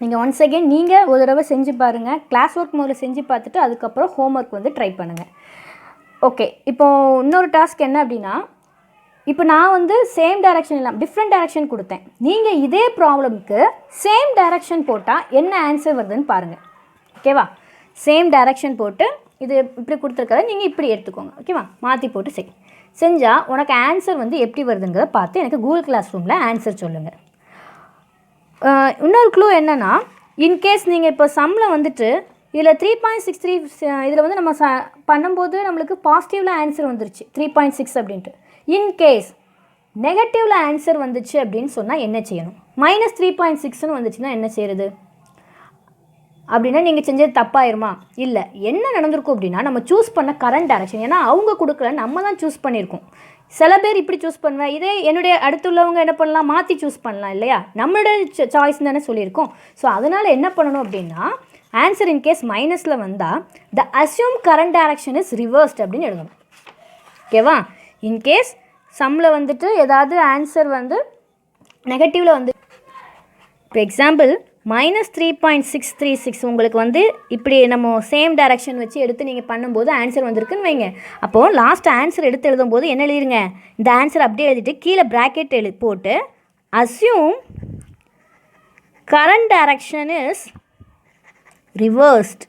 நீங்கள் ஒன்ஸ் அகெயின் நீங்கள் ஒரு தடவை செஞ்சு பாருங்கள். கிளாஸ் ஒர்க் முதல்ல செஞ்சு பார்த்துட்டு அதுக்கப்புறம் ஹோம் ஒர்க் வந்து ட்ரை பண்ணுங்கள். ஓகே, இப்போது இன்னொரு டாஸ்க் என்ன அப்படின்னா, இப்போ நான் வந்து சேம் டைரக்ஷன் இல்லாமல் டிஃப்ரெண்ட் டைரக்ஷன் கொடுத்தேன். நீங்கள் இதே ப்ராப்ளம்க்கு சேம் டைரக்ஷன் போட்டால் என்ன ஆன்சர் வருதுன்னு பாருங்கள். ஓகேவா? சேம் டைரக்ஷன் போட்டு இது இப்படி கொடுத்துருக்கறத நீங்கள் இப்படி எடுத்துக்கோங்க. ஓகேவா? மாற்றி போட்டு செஞ்சால் உனக்கு ஆன்சர் வந்து எப்படி வருதுங்கிறத பார்த்து எனக்கு கூகுள் கிளாஸ் ரூமில் ஆன்சர் சொல்லுங்கள். இன்னொரு க்ளூ என்னென்னா, இன்கேஸ் நீங்கள் இப்போ சம்மில் வந்துட்டு இதில் 3.63 இதில் வந்து நம்ம பண்ணும்போது நம்மளுக்கு பாசிட்டிவில் ஆன்சர் வந்துருச்சு 3.6 அப்படின்ட்டு. இன்கேஸ் நெகட்டிவில் ஆன்சர் வந்துச்சு அப்படின்னு சொன்னால் என்ன செய்யணும்? -3.6ன்னு வந்துச்சுன்னா என்ன செய்கிறது அப்படின்னா நீங்கள் செஞ்சது தப்பாயிருமா? இல்லை, என்ன நடந்திருக்கும் அப்படின்னா நம்ம சூஸ் பண்ண கரண்ட் டைரக்ஷன், ஏன்னா அவங்க கொடுக்கல, நம்ம தான் சூஸ் பண்ணியிருக்கோம். சில பேர் இப்படி சூஸ் பண்ணுவேன், இதே என்னுடைய அடுத்துள்ளவங்க என்ன பண்ணலாம், மாற்றி சூஸ் பண்ணலாம் இல்லையா? நம்மளோட சாய்ஸ் தானே சொல்லியிருக்கோம். ஸோ அதனால் என்ன பண்ணணும் அப்படின்னா, ஆன்சர் இன்கேஸ் மைனஸில் வந்தால் the assume current direction is reversed அப்படின்னு எழுதணும். ஓகேவா? இன்கேஸ் சம்மில் வந்துட்டு ஏதாவது ஆன்சர் வந்து நெகட்டிவில் வந்து, இப்போ எக்ஸாம்பிள் -3.636 உங்களுக்கு வந்து இப்படி நம்ம சேம் டைரக்ஷன் வச்சு எடுத்து நீங்கள் பண்ணும்போது ஆன்சர் வந்திருக்குன்னு வைங்க. அப்போது லாஸ்ட் ஆன்சர் எடுத்து எழுதும்போது என்ன எழுதிருங்க, இந்த ஆன்சர் அப்படியே எழுதிட்டு கீழே ப்ராக்கெட் போட்டு assume current direction is reversed,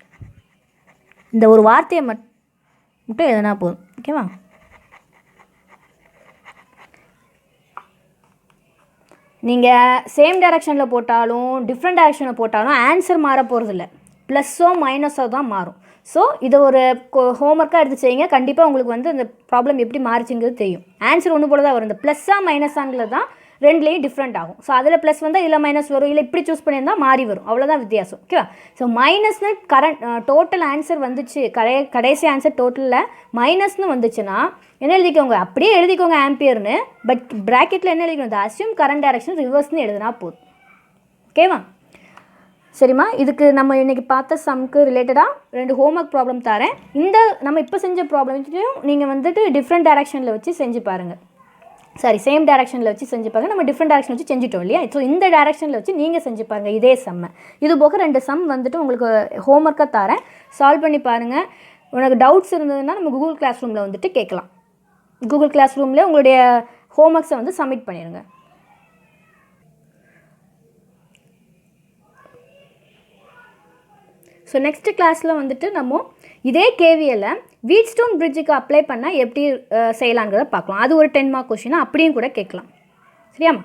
இந்த ஒரு வார்த்தையை மட்டும் எழுதினா போதும். ஓகேவா? நீங்கள் சேம் டைரக்ஷனில் போட்டாலும் டிஃப்ரெண்ட் டைரக்ஷனில் போட்டாலும் ஆன்சர் மாற போகிறதில்ல, ப்ளஸ்ஸோ மைனஸோ தான் மாறும். ஸோ இதை ஒரு ஹோம்ஒர்க்காக எடுத்து செய்யுங்க. கண்டிப்பாக உங்களுக்கு வந்து அந்த ப்ராப்ளம் எப்படி மாறிச்சுங்கிறது தெரியும். ஆன்சர் ஒன்று போல தான் வரும். இந்த ப்ளஸ்ஸாக மைனஸாங்கிறது தான் ரெண்டுலேயும் டிஃப்ரெண்ட் ஆகும். ஸோ அதில் ப்ளஸ் வந்தால் இதில் மைனஸ் வரும், இல்லை இப்படி சூஸ் பண்ணியிருந்தால் மாறி வரும், அவ்வளோதான் வித்தியாசம். ஓகேவா? ஸோ மைனஸ்னு டோட்டல் ஆன்சர் வந்துச்சு, கடைசி ஆன்சர் டோட்டலில் மைனஸ்னு வந்துச்சுன்னா என்ன எழுதிக்கோங்க, அப்படியே எழுதிக்கோங்க ஆம்பியர்னு. பட் ப்ராக்கெட்டில் என்ன எழுதிக்கணும், இந்த அஸ்யூம் கரண்ட் டைரக்ஷன் ரிவர்ஸ்னு எழுதினா போதும். ஓகேவா? சரிம்மா, இதுக்கு நம்ம இன்றைக்கி பார்த்த சம்க்கு ரிலேட்டடாக 2 ஹோம்ஒர்க் ப்ராப்ளம் தரேன். இந்த நம்ம இப்போ செஞ்ச ப்ராப்ளத்தையும் நீங்கள் வந்துட்டு டிஃப்ரெண்ட் டைரக்ஷனில் வச்சு செஞ்சு பாருங்கள். சேம் டைரக்ஷனில் வச்சு செஞ்சு பாருங்கள். நம்ம டிஃப்ரெண்ட் டைரக்ஷன் வச்சு செஞ்சுட்டோம் இல்லையா? ஸோ இந்த டைரக்ஷனில் வச்சு நீங்கள் செஞ்சு பாருங்கள் இதே சம்மை. இது போக 2 சம் வந்துட்டு உங்களுக்கு ஹோம்ஒர்க்காக தரேன், சால்வ் பண்ணி பாருங்கள். உனக்கு டவுட்ஸ் இருந்ததுன்னா நம்ம கூகுள் கிளாஸ் ரூமில் வந்துட்டு கேட்கலாம். கூகுள் கிளாஸ் ரூமில் உங்களுடைய ஹோம்ஒர்க்ஸை வந்து சப்மிட் பண்ணிடுங்க. ஸோ நெக்ஸ்ட் கிளாஸில் வந்துட்டு நம்ம இதே கேவிஎல்லை வீட்ஸ்டோன் பிரிட்ஜுக்கு அப்ளை பண்ணால் எப்படி செய்யலாங்கிறத பார்க்கலாம். அது ஒரு 10 மார்க் கொஷினாக அப்படியும் கூட கேட்கலாம். சரியாம்மா?